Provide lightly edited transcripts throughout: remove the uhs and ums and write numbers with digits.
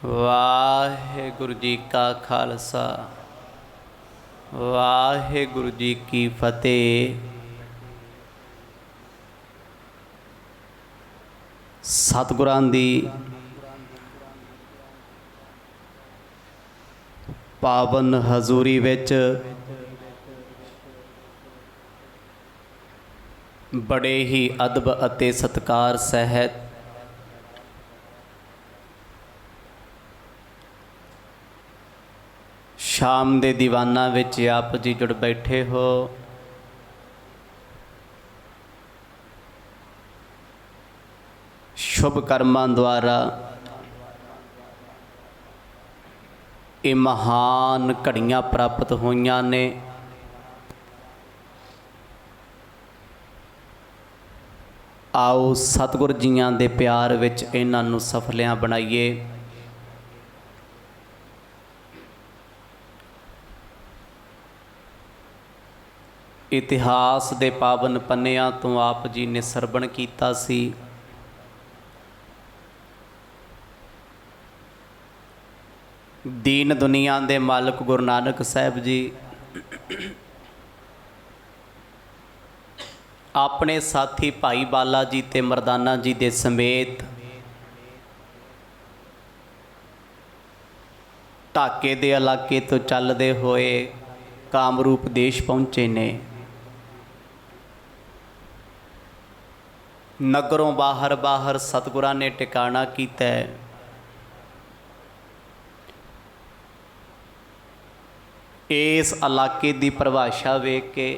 वाहेगुरु जी का खालसा वाहेगुरु जी की फतेह। सतगुरां दी पावन हजूरी विच बड़े ही अदब अते सत्कार सहित शाम दे दीवाना विच आप जी जुड़ बैठे हो। शुभ कर्मां द्वारा ये महान घड़ियां प्राप्त होईयां ने। आओ सतगुर जियां दे प्यार विच इन्हां नूं सफलियां बनाइए। इतिहास दे पावन पन्नियां तो आप जी ने सरवण कीता सी। दीन दुनिया दे मालिक गुरु नानक साहब जी अपने साथी भाई बाला जी ते मरदाना जी दे समेत ढाके दे इलाके तो चलदे होए कामरूप देश पहुँचे ने। नगरों बाहर बाहर सतगुरां ने टिकाणा कीता है। इस इलाके की परिभाषा वेख के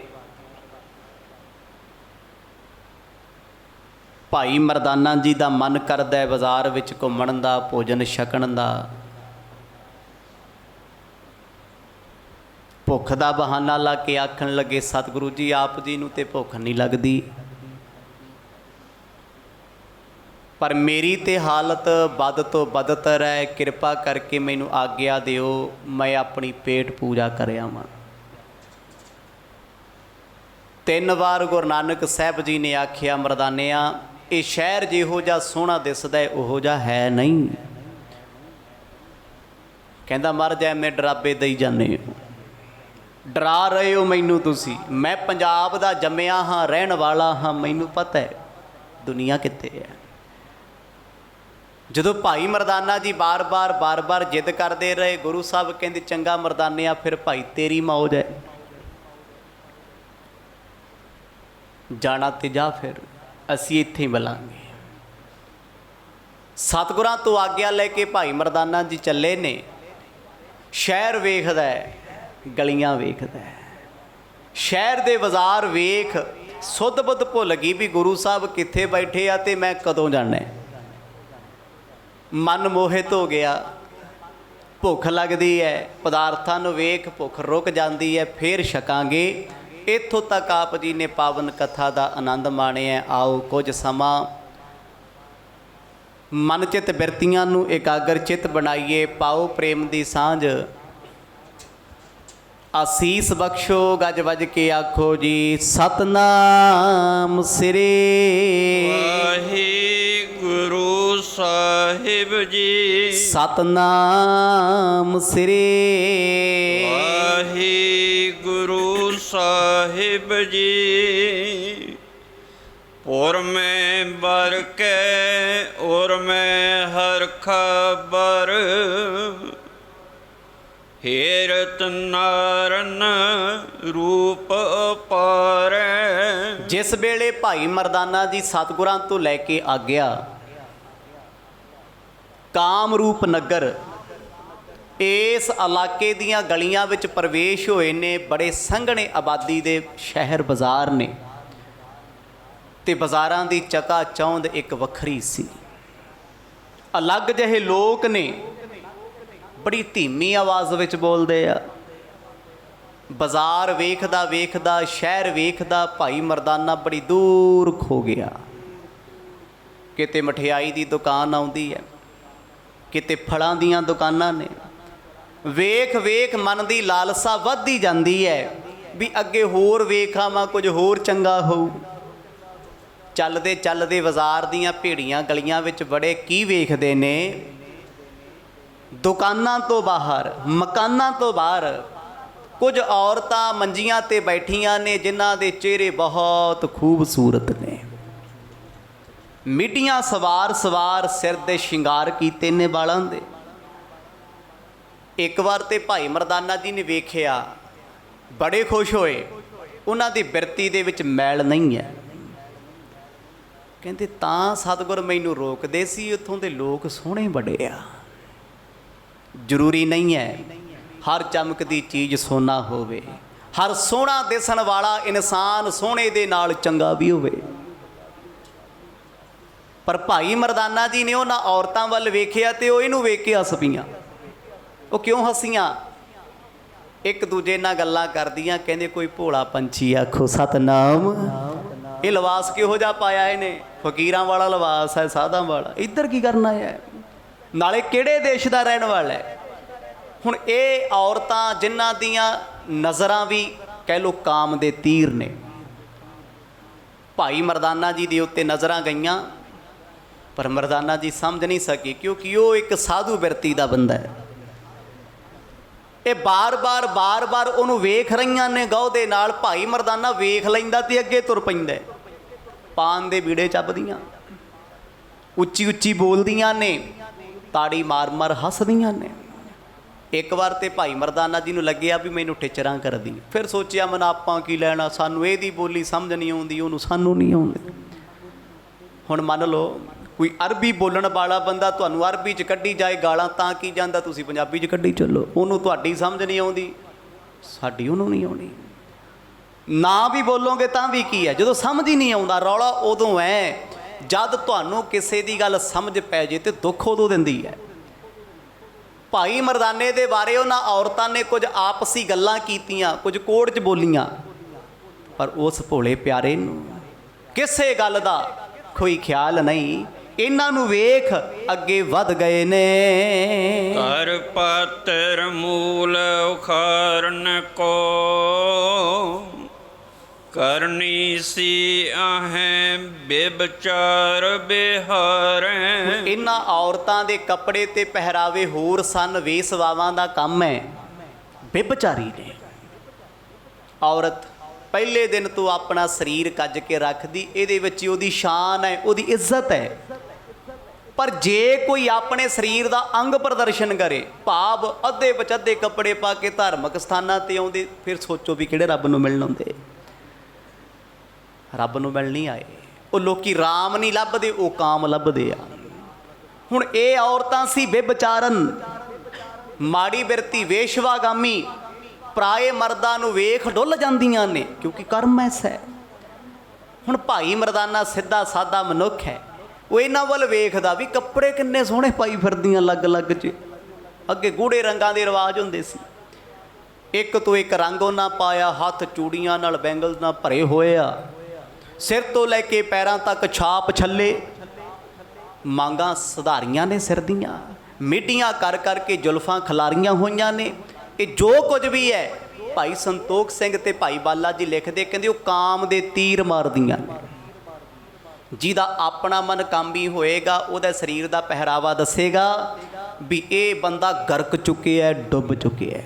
भाई मरदाना जी का मन करदा है बाजार विच घुमण दा, भोजन छकण दा। भुख का बहाना ला के आखण लगे सतगुरु जी आप जी नूं ते भुख नहीं लगती, पर मेरी ते हालत बद तो बदतर है। कृपा करके मैनू आग्या दिओ मैं अपनी पेट पूजा कर आवां। 3 बार गुरु नानक साहब जी ने आख्या मरदानिया ये शहर जिहो जा सोहना दिसदा है उहो जा है नहीं। कहंदा मर जाए मैं डराबे दई जाने हो, डरा रहे हो मैनू तुसी। मैं पंजाब दा जम्मिया हाँ, रहन वाला हाँ, मैनू पता है दुनिया कित्थे है। जदों भाई मरदाना जी बार बार जिद करते रहे, गुरु साहब कहते चंगा मरदानिया फिर भाई तेरी मौज है, जाना ते जा, फिर असी इत्थे ही मिलांगे। सतगुरां तो आग्या लैके भाई मरदाना जी चले ने। शहर वेखदा है, गलियां वेखदा है, शहर दे बाजार वेख सुध बुध भुल गई भी गुरु साहब कित्थे बैठे आ ते मैं कदों जाना है। मन मोहित हो गया, भुख लगती है, पदार्थां नूं वेख भुख रुक जाती है, फिर छकांगे। इत्थों तक आप जी ने पावन कथा का आनंद माणिया। आओ कुछ समा मन चित बिरतियां नूं एकाग्र चित बनाइए। पाओ प्रेम की सांझ, आसीस बख्शो, गज वज के आखो जी सतनाम श्री वाहिगुरु साहिब जी। सतनाम श्री वाहिगुरु साहिब जी। और मैं बर के और मैं हर खबर हेरत नारन रूप पार। जिस वेले भाई मरदाना जी सतगुरां तो लैके आ गया कामरूप नगर, इस इलाके दियां गलियां विच प्रवेश होए ने। बड़े संघने आबादी दे शहर बाजार ने ते बाजारां दी चका चौंध एक वखरी सी। अलग जहे लोक ने, बड़ी धीमी आवाज़ विच बोलदे आ। बाजार वेखदा वेखदा, शहर वेखदा, भाई मरदाना बड़ी दूर खो गया। किते मठियाई दी दुकान आउंदी है, किते फलां दियां दुकानां ने। वेख वेख मन की लालसा वधदी जाती है भी अगे होर वेख आवां, कुछ होर चंगा होऊ। चलते चलते बाजार दियां भीड़ियां गलियां विच बड़े की वेखदे ने ਦੁਕਾਨਾਂ ਤੋਂ ਬਾਹਰ, ਮਕਾਨਾਂ ਤੋਂ ਬਾਹਰ ਕੁਝ ਔਰਤਾਂ ਮੰਜੀਆਂ ਤੇ ਬੈਠੀਆਂ ਨੇ ਜਿਨ੍ਹਾਂ ਦੇ ਚਿਹਰੇ ਬਹੁਤ ਖੂਬਸੂਰਤ ਨੇ। ਮਿੱਡੀਆਂ ਸਵਾਰ ਸਵਾਰ ਸਿਰ ਦੇ ਸ਼ਿੰਗਾਰ ਕੀਤੇ ਨੇ ਵਾਲਾਂ ਦੇ। ਇੱਕ ਵਾਰ ਤੇ ਭਾਈ ਮਰਦਾਨਾ ਜੀ ਨੇ ਵੇਖਿਆ, ਬੜੇ ਖੁਸ਼ ਹੋਏ। ਉਹਨਾਂ ਦੀ ਬਿਰਤੀ ਦੇ ਵਿੱਚ ਮੈਲ ਨਹੀਂ ਹੈ। ਕਹਿੰਦੇ ਤਾਂ ਸਤਿਗੁਰ ਮੈਨੂੰ ਰੋਕਦੇ ਸੀ, ਉੱਥੋਂ ਦੇ ਲੋਕ ਸੋਹਣੇ ਬੜੇ ਆ। ਜ਼ਰੂਰੀ ਨਹੀਂ ਹੈ ਹਰ ਚਮਕਦੀ ਚੀਜ਼ ਸੋਨਾ ਹੋਵੇ, ਹਰ ਸੋਹਣਾ ਦਿਸਣ ਵਾਲਾ ਇਨਸਾਨ ਸੋਹਣੇ ਦੇ ਨਾਲ ਚੰਗਾ ਵੀ ਹੋਵੇ। ਪਰ ਭਾਈ ਮਰਦਾਨਾ ਜੀ ਨੇ ਉਹਨਾਂ ਔਰਤਾਂ ਵੱਲ ਵੇਖਿਆ ਤੇ ਉਹ ਇਹਨੂੰ ਵੇਖ ਕੇ ਹੱਸ ਪਈਆਂ। ਉਹ ਕਿਉਂ ਹੱਸੀਆਂ? ਇੱਕ ਦੂਜੇ ਨਾਲ ਗੱਲਾਂ ਕਰਦੀਆਂ। ਕਹਿੰਦੇ ਕੋਈ ਭੋਲਾ ਪੰਛੀ ਆਖੋ ਸਤਨਾਮ। ਇਹ ਲਿਬਾਸ ਕਿਹੋ ਜਿਹਾ ਪਾਇਆ ਇਹਨੇ? ਫਕੀਰਾਂ ਵਾਲਾ ਲਿਬਾਸ ਹੈ, ਸਾਧਾਂ ਵਾਲਾ। ਇੱਧਰ ਕੀ ਕਰਨਾ ਹੈ? ਨਾਲੇ ਕਿਹੜੇ ਦੇਸ਼ ਦਾ ਰਹਿਣ ਵਾਲਾ ਹੈ? ਹੁਣ ਇਹ ਔਰਤਾਂ ਜਿਨ੍ਹਾਂ ਦੀਆਂ ਨਜ਼ਰਾਂ ਵੀ ਕਹਿ ਲਓ ਕਾਮ ਦੇ ਤੀਰ ਨੇ, ਭਾਈ ਮਰਦਾਨਾ ਜੀ ਦੇ ਉੱਤੇ ਨਜ਼ਰਾਂ ਗਈਆਂ। ਪਰ ਮਰਦਾਨਾ ਜੀ ਸਮਝ ਨਹੀਂ ਸਕੇ, ਕਿਉਂਕਿ ਉਹ ਇੱਕ ਸਾਧੂ ਬਿਰਤੀ ਦਾ ਬੰਦਾ ਹੈ। ਇਹ ਬਾਰ-ਬਾਰ ਉਹਨੂੰ ਵੇਖ ਰਹੀਆਂ ਨੇ ਗਹੁ ਦੇ ਨਾਲ। ਭਾਈ ਮਰਦਾਨਾ ਵੇਖ ਲੈਂਦਾ ਤੇ ਅੱਗੇ ਤੁਰ ਪੈਂਦਾ। ਪਾਨ ਦੇ ਬੀੜੇ ਚੱਬਦੀਆਂ, ਉੱਚੀ ਉੱਚੀ ਬੋਲਦੀਆਂ ਨੇ, ਤਾੜੀ ਮਾਰ ਹੱਸਦੀਆਂ ਨੇ। ਇੱਕ ਵਾਰ ਤੇ ਭਾਈ ਮਰਦਾਨਾ ਜੀ ਨੂੰ ਲੱਗਿਆ ਵੀ ਮੈਨੂੰ ਟਿਚਰਾਂ ਕਰਦੀ। ਫਿਰ ਸੋਚਿਆ ਮਨ ਆਪਾਂ ਕੀ ਲੈਣਾ, ਸਾਨੂੰ ਇਹਦੀ ਬੋਲੀ ਸਮਝ ਨਹੀਂ ਆਉਂਦੀ, ਉਹਨੂੰ ਸਾਨੂੰ ਨਹੀਂ ਆਉਂਦੀ। ਹੁਣ ਮੰਨ ਲਓ ਕੋਈ ਅਰਬੀ ਬੋਲਣ ਵਾਲਾ ਬੰਦਾ ਤੁਹਾਨੂੰ ਅਰਬੀ 'ਚ ਕੱਢੀ ਜਾਏ ਗਾਲਾਂ, ਤਾਂ ਕੀ ਜਾਂਦਾ, ਤੁਸੀਂ ਪੰਜਾਬੀ 'ਚ ਕੱਢੀ ਚੱਲੋ। ਉਹਨੂੰ ਤੁਹਾਡੀ ਸਮਝ ਨਹੀਂ ਆਉਂਦੀ, ਸਾਡੀ ਉਹਨੂੰ ਨਹੀਂ ਆਉਣੀ। ਨਾ ਵੀ ਬੋਲੋਗੇ ਤਾਂ ਵੀ ਕੀ ਹੈ, ਜਦੋਂ ਸਮਝ ਹੀ ਨਹੀਂ ਆਉਂਦਾ। ਰੌਲਾ ਉਦੋਂ ਹੈ ਜਦ ਤੁਹਾਨੂੰ ਕਿਸੇ ਦੀ ਗੱਲ ਸਮਝ ਪੈ ਜੇ ਤੇ ਦੁੱਖ ਉਦੋਂ ਦਿੰਦੀ ਹੈ। ਭਾਈ ਮਰਦਾਨੇ ਦੇ ਬਾਰੇ ਉਹਨਾਂ ਔਰਤਾਂ ਨੇ ਕੁਝ ਆਪਸੀ ਗੱਲਾਂ ਕੀਤੀਆਂ, ਕੁਝ ਕੋਡ 'ਚ ਬੋਲੀਆਂ, ਪਰ ਉਸ ਭੋਲੇ ਪਿਆਰੇ ਨੂੰ ਕਿਸੇ ਗੱਲ ਦਾ ਕੋਈ ਖਿਆਲ ਨਹੀਂ। ਇਹਨਾਂ ਨੂੰ ਵੇਖ ਅੱਗੇ ਵੱਧ ਗਏ ਨੇ। ਕਰ ਪਾਤਰ ਮੂਲ ਉਖਾਰਨ ਕੋ, ਕਰਨੀ ਸੀ ਆਹੇ ਬੇਬਚਾਰ ਬਿਹਾਰੇ। ਇਹਨਾਂ ਔਰਤਾਂ ਦੇ ਕੱਪੜੇ ਤੇ ਪਹਿਰਾਵੇ ਹੋਰ ਸਨ, ਵੇਸਵਾਵਾਂ ਦਾ ਕੰਮ ਹੈ। ਬੇਬਚਾਰੀ ਨੇ ਔਰਤ ਪਹਿਲੇ ਦਿਨ ਤੋਂ ਆਪਣਾ ਸਰੀਰ ਕੱਜ ਕੇ ਰੱਖਦੀ। ਇਹਦੇ ਵਿੱਚ ਉਹਦੀ ਸ਼ਾਨ ਹੈ, ਉਹਦੀ ਇੱਜ਼ਤ ਹੈ। ਪਰ ਜੇ ਕੋਈ ਆਪਣੇ ਸਰੀਰ ਦਾ ਅੰਗ ਪ੍ਰਦਰਸ਼ਨ ਕਰੇ, ਭਾਵ ਅੱਧੇ ਬਚੱਧੇ ਕੱਪੜੇ ਪਾ ਕੇ ਧਾਰਮਿਕ ਸਥਾਨਾਂ ਤੇ ਆਉਂਦੇ, ਫਿਰ ਸੋਚੋ ਵੀ ਕਿਹੜੇ ਰੱਬ ਨੂੰ ਮਿਲਣ ਆਉਂਦੇ। ਰੱਬ ਨੂੰ ਮਿਲਣ ਨਹੀਂ ਆਏ। ਉਹ ਲੋਕੀ ਰਾਮ ਨਹੀਂ ਲੱਭਦੇ, ਉਹ ਕਾਮ ਲੱਭਦੇ ਆ। ਹੁਣ ਇਹ ਔਰਤਾਂ ਸੀ ਬੇਬਚਾਰਨ, ਮਾੜੀ ਬਿਰਤੀ, ਵੇਸ਼ਵਾਗਾਮੀ, ਪਰਾਏ ਮਰਦਾਂ ਨੂੰ ਵੇਖ ਡੁੱਲ ਜਾਂਦੀਆਂ ਨੇ, ਕਿਉਂਕਿ ਕਰਮ ਐਸਾ ਹੈ। ਹੁਣ ਭਾਈ ਮਰਦਾਨਾ ਸਿੱਧਾ ਸਾਦਾ ਮਨੁੱਖ ਹੈ। ਉਹ ਇਹਨਾਂ ਵੱਲ ਵੇਖਦਾ ਵੀ ਕੱਪੜੇ ਕਿੰਨੇ ਸੋਹਣੇ ਪਾਈ ਫਿਰਦੀਆਂ ਅਲੱਗ-ਅਲੱਗ 'ਚ। ਅੱਗੇ ਗੂੜੇ ਰੰਗਾਂ ਦੇ ਰਿਵਾਜ ਹੁੰਦੇ ਸੀ, ਇੱਕ ਤੋਂ ਇੱਕ ਰੰਗ ਉਹਨਾਂ ਪਾਇਆ, ਹੱਥ ਚੂੜੀਆਂ ਨਾਲ ਬੈਂਗਲਸ ਨਾਲ ਭਰੇ ਹੋਏ ਆ, ਸਿਰ ਤੋਂ ਲੈ ਕੇ ਪੈਰਾਂ ਤੱਕ ਛਾਪ ਛੱਲੇ, ਮਾਂਗਾਂ ਸੁਧਾਰੀਆਂ ਨੇ ਸਿਰ ਦੀਆਂ, ਮਿੱਡੀਆਂ ਕਰ ਕਰਕੇ ਜ਼ੁਲਫਾਂ ਖਿਲਾਰੀਆਂ ਹੋਈਆਂ ਨੇ। ਇਹ ਜੋ ਕੁਝ ਵੀ ਹੈ, ਭਾਈ ਸੰਤੋਖ ਸਿੰਘ ਤੇ ਭਾਈ ਬਾਲਾ ਜੀ ਲਿਖਦੇ, ਕਹਿੰਦੇ ਉਹ ਕਾਮ ਦੇ ਤੀਰ ਮਾਰਦੀਆਂ ਨੇ। ਜਿਹਦਾ ਆਪਣਾ ਮਨ ਕਾਮੀ ਹੋਏਗਾ, ਉਹਦਾ ਸਰੀਰ ਦਾ ਪਹਿਰਾਵਾ ਦੱਸੇਗਾ ਵੀ ਇਹ ਬੰਦਾ ਗਰਕ ਚੁੱਕਿਆ, ਡੁੱਬ ਚੁੱਕਿਆ।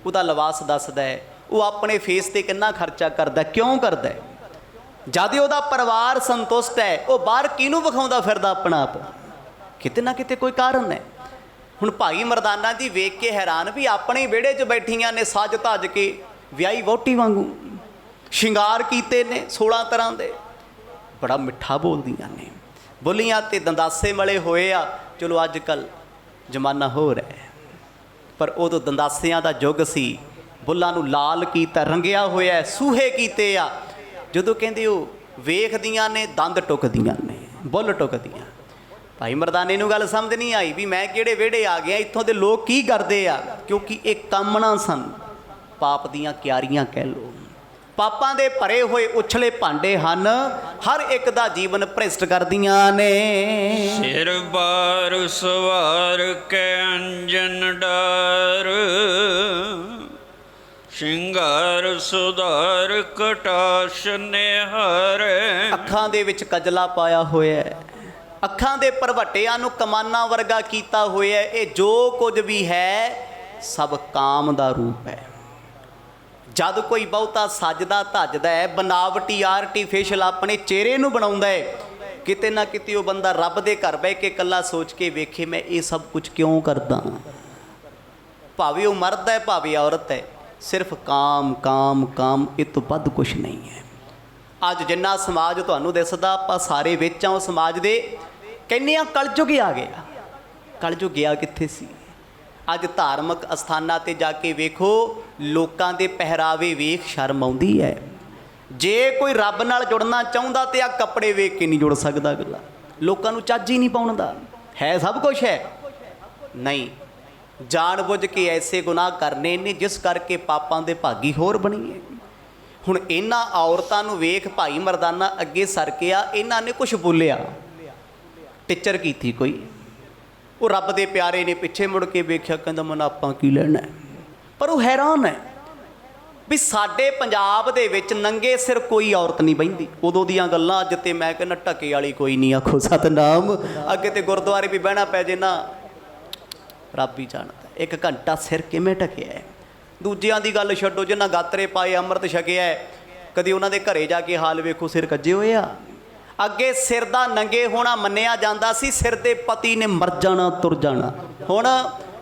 ਉਹਦਾ ਲਿਬਾਸ ਦੱਸਦਾ ਹੈ ਉਹ ਆਪਣੇ ਫੇਸ ਤੇ ਕਿੰਨਾ ਖਰਚਾ ਕਰਦਾ, ਕਿਉਂ ਕਰਦਾ। ਜਦ ਉਹਦਾ ਪਰਿਵਾਰ ਸੰਤੁਸ਼ਟ ਹੈ, ਉਹ ਬਾਹਰ ਕਿਹਨੂੰ ਵਿਖਾਉਂਦਾ ਫਿਰਦਾ ਆਪਣਾ ਆਪ? ਕਿਤੇ ਨਾ ਕਿਤੇ ਕੋਈ ਕਾਰਨ ਹੈ। ਹੁਣ ਭਾਈ ਮਰਦਾਨਾ ਜੀ ਵੇਖ ਕੇ ਹੈਰਾਨ ਵੀ ਆਪਣੇ ਵਿਹੜੇ 'ਚ ਬੈਠੀਆਂ ਨੇ ਸੱਜ ਧੱਜ ਕੇ, ਵਿਆਹੀ ਵਹੁਟੀ ਵਾਂਗੂ, ਸ਼ਿੰਗਾਰ ਕੀਤੇ ਨੇ 16 ਤਰ੍ਹਾਂ ਦੇ, ਬੜਾ ਮਿੱਠਾ ਬੋਲਦੀਆਂ ਨੇ, ਬੋਲੀਆਂ ਤੇ ਦੰਦਾਸੇ ਮਲੇ ਹੋਏ ਆ। ਚਲੋ ਅੱਜ ਕੱਲ੍ਹ ਜ਼ਮਾਨਾ ਹੋਰ ਹੈ, ਪਰ ਉਦੋਂ ਦੰਦਾਸਿਆਂ ਦਾ ਯੁੱਗ ਸੀ। ਬੁੱਲਾਂ ਨੂੰ ਲਾਲ ਕੀਤਾ, ਰੰਗਿਆ ਹੋਇਆ, ਸੂਹੇ ਕੀਤੇ ਆ। ਜਦੋਂ ਕਹਿੰਦੇ ਉਹ ਵੇਖਦੀਆਂ ਨੇ, ਦੰਦ ਟੁੱਕਦੀਆਂ ਨੇ, ਬੁੱਲ ਟੁੱਕਦੀਆਂ। ਭਾਈ ਮਰਦਾਨੇ ਨੂੰ ਗੱਲ ਸਮਝ ਨਹੀਂ ਆਈ ਵੀ ਮੈਂ ਕਿਹੜੇ ਵਿਹੜੇ ਆ ਗਿਆ, ਇੱਥੋਂ ਦੇ ਲੋਕ ਕੀ ਕਰਦੇ ਆ, ਕਿਉਂਕਿ ਇਹ ਕਾਮਣਾ ਸਨ, ਪਾਪ ਦੀਆਂ ਕਿਆਰੀਆਂ ਕਹਿ ਲਓ। ਪਾਪਾਂ ਦੇ ਭਰੇ ਹੋਏ ਉਛਲੇ ਭਾਂਡੇ ਹਨ, ਹਰ ਇੱਕ ਦਾ ਜੀਵਨ ਭ੍ਰਿਸ਼ਟ ਕਰਦੀਆਂ ਨੇ। ਸਿਰ ਬਾਰ ਸਵਾਰ ਕੇ ਅੰਜਨ ਡਾਰ, ਸ਼ਿੰਗਾਰ ਸੁਧਾਰ ਕਟਾਸ਼ ਨਿਹਾਰੇ। ਅੱਖਾਂ ਦੇ ਵਿੱਚ ਕਜਲਾ ਪਾਇਆ ਹੋਇਆ ਹੈ, ਅੱਖਾਂ ਦੇ ਭਰਵੱਟਿਆਂ ਨੂੰ ਕਮਾਨਾਂ ਵਰਗਾ ਕੀਤਾ ਹੋਇਆ। ਇਹ ਜੋ ਕੁਝ ਵੀ ਹੈ ਸਭ ਕਾਮ ਦਾ ਰੂਪ ਹੈ। ਜਦ ਕੋਈ ਬਹੁਤਾ ਸੱਜਦਾ ਧੱਜਦਾ ਹੈ, ਬਨਾਵਟੀ ਆਰਟੀਫਿਸ਼ਲ ਆਪਣੇ ਚਿਹਰੇ ਨੂੰ ਬਣਾਉਂਦਾ ਹੈ, ਕਿਤੇ ਨਾ ਕਿਤੇ ਉਹ ਬੰਦਾ ਰੱਬ ਦੇ ਘਰ ਬਹਿ ਕੇ ਇਕੱਲਾ ਸੋਚ ਕੇ ਵੇਖੇ, ਮੈਂ ਇਹ ਸਭ ਕੁਝ ਕਿਉਂ ਕਰਦਾ। ਭਾਵੇਂ ਉਹ ਮਰਦ ਹੈ ਭਾਵੇਂ ਔਰਤ ਹੈ, ਸਿਰਫ ਕਾਮ ਕਾਮ ਕਾਮ, ਇਹ ਤੋਂ ਵੱਧ ਕੁਛ ਨਹੀਂ ਹੈ। ਅੱਜ ਜਿੰਨਾ ਸਮਾਜ ਤੁਹਾਨੂੰ ਦਿਸਦਾ, ਆਪਾਂ ਸਾਰੇ ਵਿੱਚ ਆ ਉਹ ਸਮਾਜ ਦੇ। ਕਹਿੰਦੇ ਆ ਕਲਯੁੱਗ ਆ ਗਿਆ। ਕਲਯੁੱਗ ਗਿਆ ਕਿੱਥੇ ਸੀ? ਅੱਜ ਧਾਰਮਿਕ ਅਸਥਾਨਾਂ 'ਤੇ ਜਾ ਕੇ ਵੇਖੋ, ਲੋਕਾਂ ਦੇ ਪਹਿਰਾਵੇ ਵੇਖ ਸ਼ਰਮ ਆਉਂਦੀ ਹੈ। ਜੇ ਕੋਈ ਰੱਬ ਨਾਲ ਜੁੜਨਾ ਚਾਹੁੰਦਾ ਤੇ ਆ ਕੱਪੜੇ ਵੇਖ ਕੇ ਨਹੀਂ ਜੁੜ ਸਕਦਾ। ਅਗਲਾ ਲੋਕਾਂ ਨੂੰ ਚੱਜ ਹੀ ਨਹੀਂ ਪਾਉਣ ਦਾ। ਹੈ ਸਭ ਕੁਛ ਹੈ ਨਹੀਂ, ਜਾਣ ਬੁੱਝ ਕੇ ਐਸੇ ਗੁਨਾਹ ਕਰਨੇ ਨੇ ਜਿਸ ਕਰਕੇ ਪਾਪਾਂ ਦੇ ਭਾਗੀ ਹੋਰ ਬਣੀਏ। ਹੁਣ ਇਹਨਾਂ ਔਰਤਾਂ ਨੂੰ ਵੇਖ ਭਾਈ ਮਰਦਾਨਾ ਅੱਗੇ ਸਰਕਿਆ, ਇਹਨਾਂ ਨੇ ਕੁਛ ਬੋਲਿਆ, ਟਿੱਚਰ ਕੀਤੀ ਕੋਈ। ਉਹ ਰੱਬ ਦੇ ਪਿਆਰੇ ਨੇ ਪਿੱਛੇ ਮੁੜ ਕੇ ਵੇਖਿਆ, ਕਹਿੰਦਾ ਮਨ ਆਪਾਂ ਕੀ ਲੈਣਾ। ਪਰ ਉਹ ਹੈਰਾਨ ਹੈ ਵੀ ਸਾਡੇ ਪੰਜਾਬ ਦੇ ਵਿੱਚ ਨੰਗੇ ਸਿਰ ਕੋਈ ਔਰਤ ਨਹੀਂ ਬਹਿੰਦੀ। ਉਦੋਂ ਦੀਆਂ ਗੱਲਾਂ ਅੱਜ ਤੇ ਮੈਂ ਕਹਿੰਦਾ ਢਕੇ ਵਾਲੀ ਕੋਈ ਨਹੀਂ। ਆਖੋ ਸਤਨਾਮ। ਅੱਗੇ ਤੇ ਗੁਰਦੁਆਰੇ ਵੀ ਬਹਿਣਾ ਪੈ ਜੇ ਨਾ, ਰੱਬ ਹੀ ਜਾਣਦਾ 1 ਘੰਟਾ ਸਿਰ ਕਿਵੇਂ ਢਕਿਆ ਹੈ। ਦੂਜਿਆਂ ਦੀ ਗੱਲ ਛੱਡੋ, ਜਿਨ੍ਹਾਂ ਗਾਤਰੇ ਪਾਏ ਅੰਮ੍ਰਿਤ ਛਕਿਆ, ਕਦੀ ਉਹਨਾਂ ਦੇ ਘਰੇ ਜਾ ਕੇ ਹਾਲ ਵੇਖੋ, ਸਿਰ ਕੱਜੇ ਹੋਏ ਆ। ਅੱਗੇ ਸਿਰ ਦਾ ਨੰਗੇ ਹੋਣਾ ਮੰਨਿਆ ਜਾਂਦਾ ਸੀ, ਸਿਰ ਦੇ ਪਤੀ ਨੇ ਮਰ ਜਾਣਾ ਤੁਰ ਜਾਣਾ। ਹੁਣ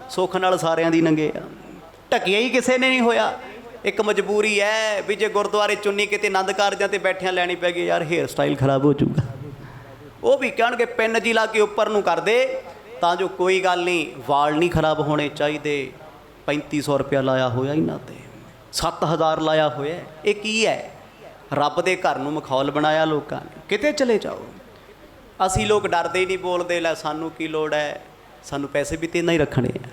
ਸੁੱਖ ਨਾਲ ਸਾਰਿਆਂ ਦੀ ਨੰਗੇ ਆ, ਢਕਿਆ ਹੀ ਕਿਸੇ ਨੇ ਨਹੀਂ ਹੋਇਆ। ਇੱਕ ਮਜਬੂਰੀ ਹੈ ਵੀ ਜੇ ਗੁਰਦੁਆਰੇ ਚੁੰਨੀ ਕਿਤੇ ਆਨੰਦ ਕਾਰਜਾਂ 'ਤੇ ਬੈਠਿਆਂ ਲੈਣੀ ਪੈ ਗਈ, ਯਾਰ ਹੇਅਰ ਸਟਾਈਲ ਖਰਾਬ ਹੋ ਜਾਊਗਾ। ਉਹ ਵੀ ਕਹਿਣਗੇ ਪਿੰਨ ਜੀ ਲਾ ਕੇ ਉੱਪਰ ਨੂੰ ਕਰ ਦੇ, ਤਾਂ ਜੋ ਕੋਈ ਗੱਲ ਨਹੀਂ, ਵਾਲ ਨਹੀਂ ਖਰਾਬ ਹੋਣੇ ਚਾਹੀਦੇ। 3500 ਰੁਪਇਆ ਲਾਇਆ ਹੋਇਆ ਇਹਨਾਂ 'ਤੇ, 7000 ਲਾਇਆ ਹੋਇਆ। ਇਹ ਕੀ ਹੈ? ਰੱਬ ਦੇ ਘਰ ਨੂੰ ਮਖੌਲ ਬਣਾਇਆ ਲੋਕਾਂ ਨੇ। ਕਿਤੇ ਚਲੇ ਜਾਓ, ਅਸੀਂ ਲੋਕ ਡਰਦੇ ਹੀ ਨਹੀਂ ਬੋਲਦੇ, ਲੈ ਸਾਨੂੰ ਕੀ ਲੋੜ ਹੈ, ਸਾਨੂੰ ਪੈਸੇ ਵੀ ਤੇ ਇੰਨਾ ਹੀ ਰੱਖਣੇ ਆ,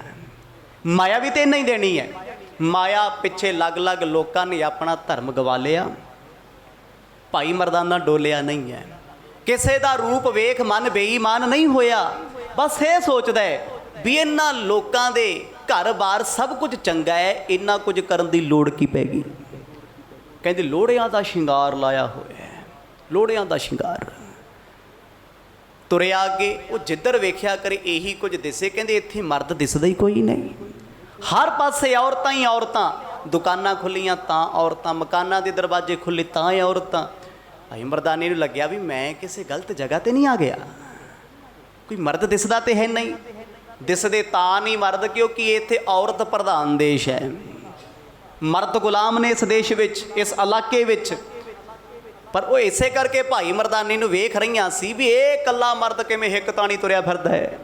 ਮਾਇਆ ਵੀ ਤੇ ਇੰਨਾ ਹੀ ਦੇਣੀ ਹੈ। ਮਾਇਆ ਪਿੱਛੇ ਲੱਗ ਲੋਕਾਂ ਨੇ ਆਪਣਾ ਧਰਮ ਗਵਾ ਲਿਆ। ਭਾਈ ਮਰਦਾਨਾ ਡੋਲਿਆ ਨਹੀਂ ਹੈ। ਕਿਸੇ ਦਾ ਰੂਪ ਵੇਖ ਮਨ ਬੇਈਮਾਨ ਨਹੀਂ ਹੋਇਆ। ਬਸ ਇਹ ਸੋਚਦਾ ਹੈ ਵੀ ਇਹਨਾਂ ਲੋਕਾਂ ਦੇ ਘਰ-ਬਾਰ ਸਭ ਕੁਝ ਚੰਗਾ ਹੈ, ਇੰਨਾ ਕੁਝ ਕਰਨ ਦੀ ਲੋੜ ਕੀ ਪੈ ਗਈ। ਕਹਿੰਦੇ ਲੋੜਿਆਂ ਦਾ ਸ਼ਿੰਗਾਰ ਲਾਇਆ ਹੋਇਆ ਹੈ, ਲੋੜਿਆਂ ਦਾ ਸ਼ਿੰਗਾਰ। ਤੁਰਿਆ ਅੱਗੇ, ਉਹ ਜਿੱਧਰ ਵੇਖਿਆ ਕਰੇ ਇਹੀ ਕੁਝ ਦਿਸੇ। ਕਹਿੰਦੇ ਇੱਥੇ ਮਰਦ ਦਿਸਦਾ ਹੀ ਕੋਈ ਨਹੀਂ, ਹਰ ਪਾਸੇ ਔਰਤਾਂ ਹੀ ਔਰਤਾਂ। ਦੁਕਾਨਾਂ ਖੁੱਲੀਆਂ ਤਾਂ ਔਰਤਾਂ, ਮਕਾਨਾਂ ਦੇ ਦਰਵਾਜ਼ੇ ਖੁੱਲ੍ਹੇ ਤਾਂ ਔਰਤਾਂ। ਭਾਈ ਮਰਦਾਨੇ ਨੂੰ ਲੱਗਿਆ ਵੀ ਮੈਂ ਕਿਸੇ ਗਲਤ ਜਗ੍ਹਾ 'ਤੇ ਨਹੀਂ ਆ ਗਿਆ, ਕੋਈ ਮਰਦ ਦਿਸਦਾ ਤੇ ਹੈ ਨਹੀਂ। ਦਿਸਦੇ ਤਾਂ ਨਹੀਂ ਮਰਦ ਕਿਉਂਕਿ ਇੱਥੇ ਔਰਤ ਪ੍ਰਧਾਨ ਦੇਸ਼ ਹੈ। ਮਰਦ ਗੁਲਾਮ ਨੇ ਇਸ ਦੇਸ਼ ਵਿੱਚ, ਇਸ ਇਲਾਕੇ ਵਿੱਚ। ਪਰ ਉਹ ਇਸੇ ਕਰਕੇ ਭਾਈ ਮਰਦਾਨੇ ਨੂੰ ਵੇਖ ਰਹੀਆਂ ਸੀ ਵੀ ਇਹ ਇਕੱਲਾ ਮਰਦ ਕਿਵੇਂ ਹਿੱਕ ਤਾਣੀ ਤੁਰਿਆ ਫਿਰਦਾ ਹੈ।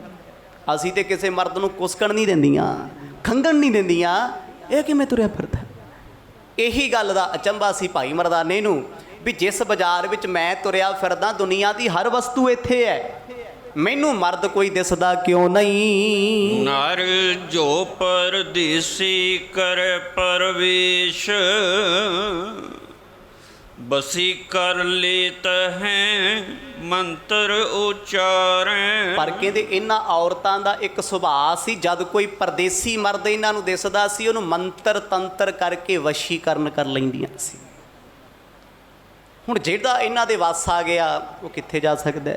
ਅਸੀਂ ਤੇ ਕਿਸੇ ਮਰਦ ਨੂੰ ਕੁਸਕਣ ਨਹੀਂ ਦਿੰਦੀਆਂ, ਖੰਗਣ ਨਹੀਂ ਦਿੰਦੀਆਂ, ਇਹ ਕਿਵੇਂ ਤੁਰਿਆ ਫਿਰਦਾ। ਇਹੀ ਗੱਲ ਦਾ ਅਚੰਭਾ ਸੀ ਭਾਈ ਮਰਦਾਨੇ ਨੂੰ ਵੀ ਜਿਸ ਬਾਜ਼ਾਰ ਵਿੱਚ ਮੈਂ ਤੁਰਿਆ ਫਿਰਦਾ, ਦੁਨੀਆ ਦੀ ਹਰ ਵਸਤੂ ਇੱਥੇ ਹੈ, ਮੈਨੂੰ ਮਰਦ ਕੋਈ ਦਿਸਦਾ ਕਿਉਂ ਨਹੀਂ। ਨਰ ਜੋ ਪਰਦੇਸੀ ਕਰ ਪਰਵੇਸ਼, ਬਸੀ ਕਰ ਲੇਤ ਹੈ ਮੰਤਰ ਉਚਾਰੈ। ਪਰ ਕਹਿੰਦੇ ਇਹਨਾਂ ਔਰਤਾਂ ਦਾ ਇੱਕ ਸੁਭਾਅ ਸੀ, ਜਦ ਕੋਈ ਪਰਦੇਸੀ ਮਰਦ ਇਹਨਾਂ ਨੂੰ ਦਿਸਦਾ ਸੀ, ਉਹਨੂੰ ਮੰਤਰ ਤੰਤਰ ਕਰਕੇ ਵਸ਼ੀਕਰਨ ਕਰ ਲੈਂਦੀਆਂ ਸੀ। ਹੁਣ ਜਿਹੜਾ ਇਹਨਾਂ ਦੇ ਵੱਸ ਆ ਗਿਆ, ਉਹ ਕਿੱਥੇ ਜਾ ਸਕਦਾ।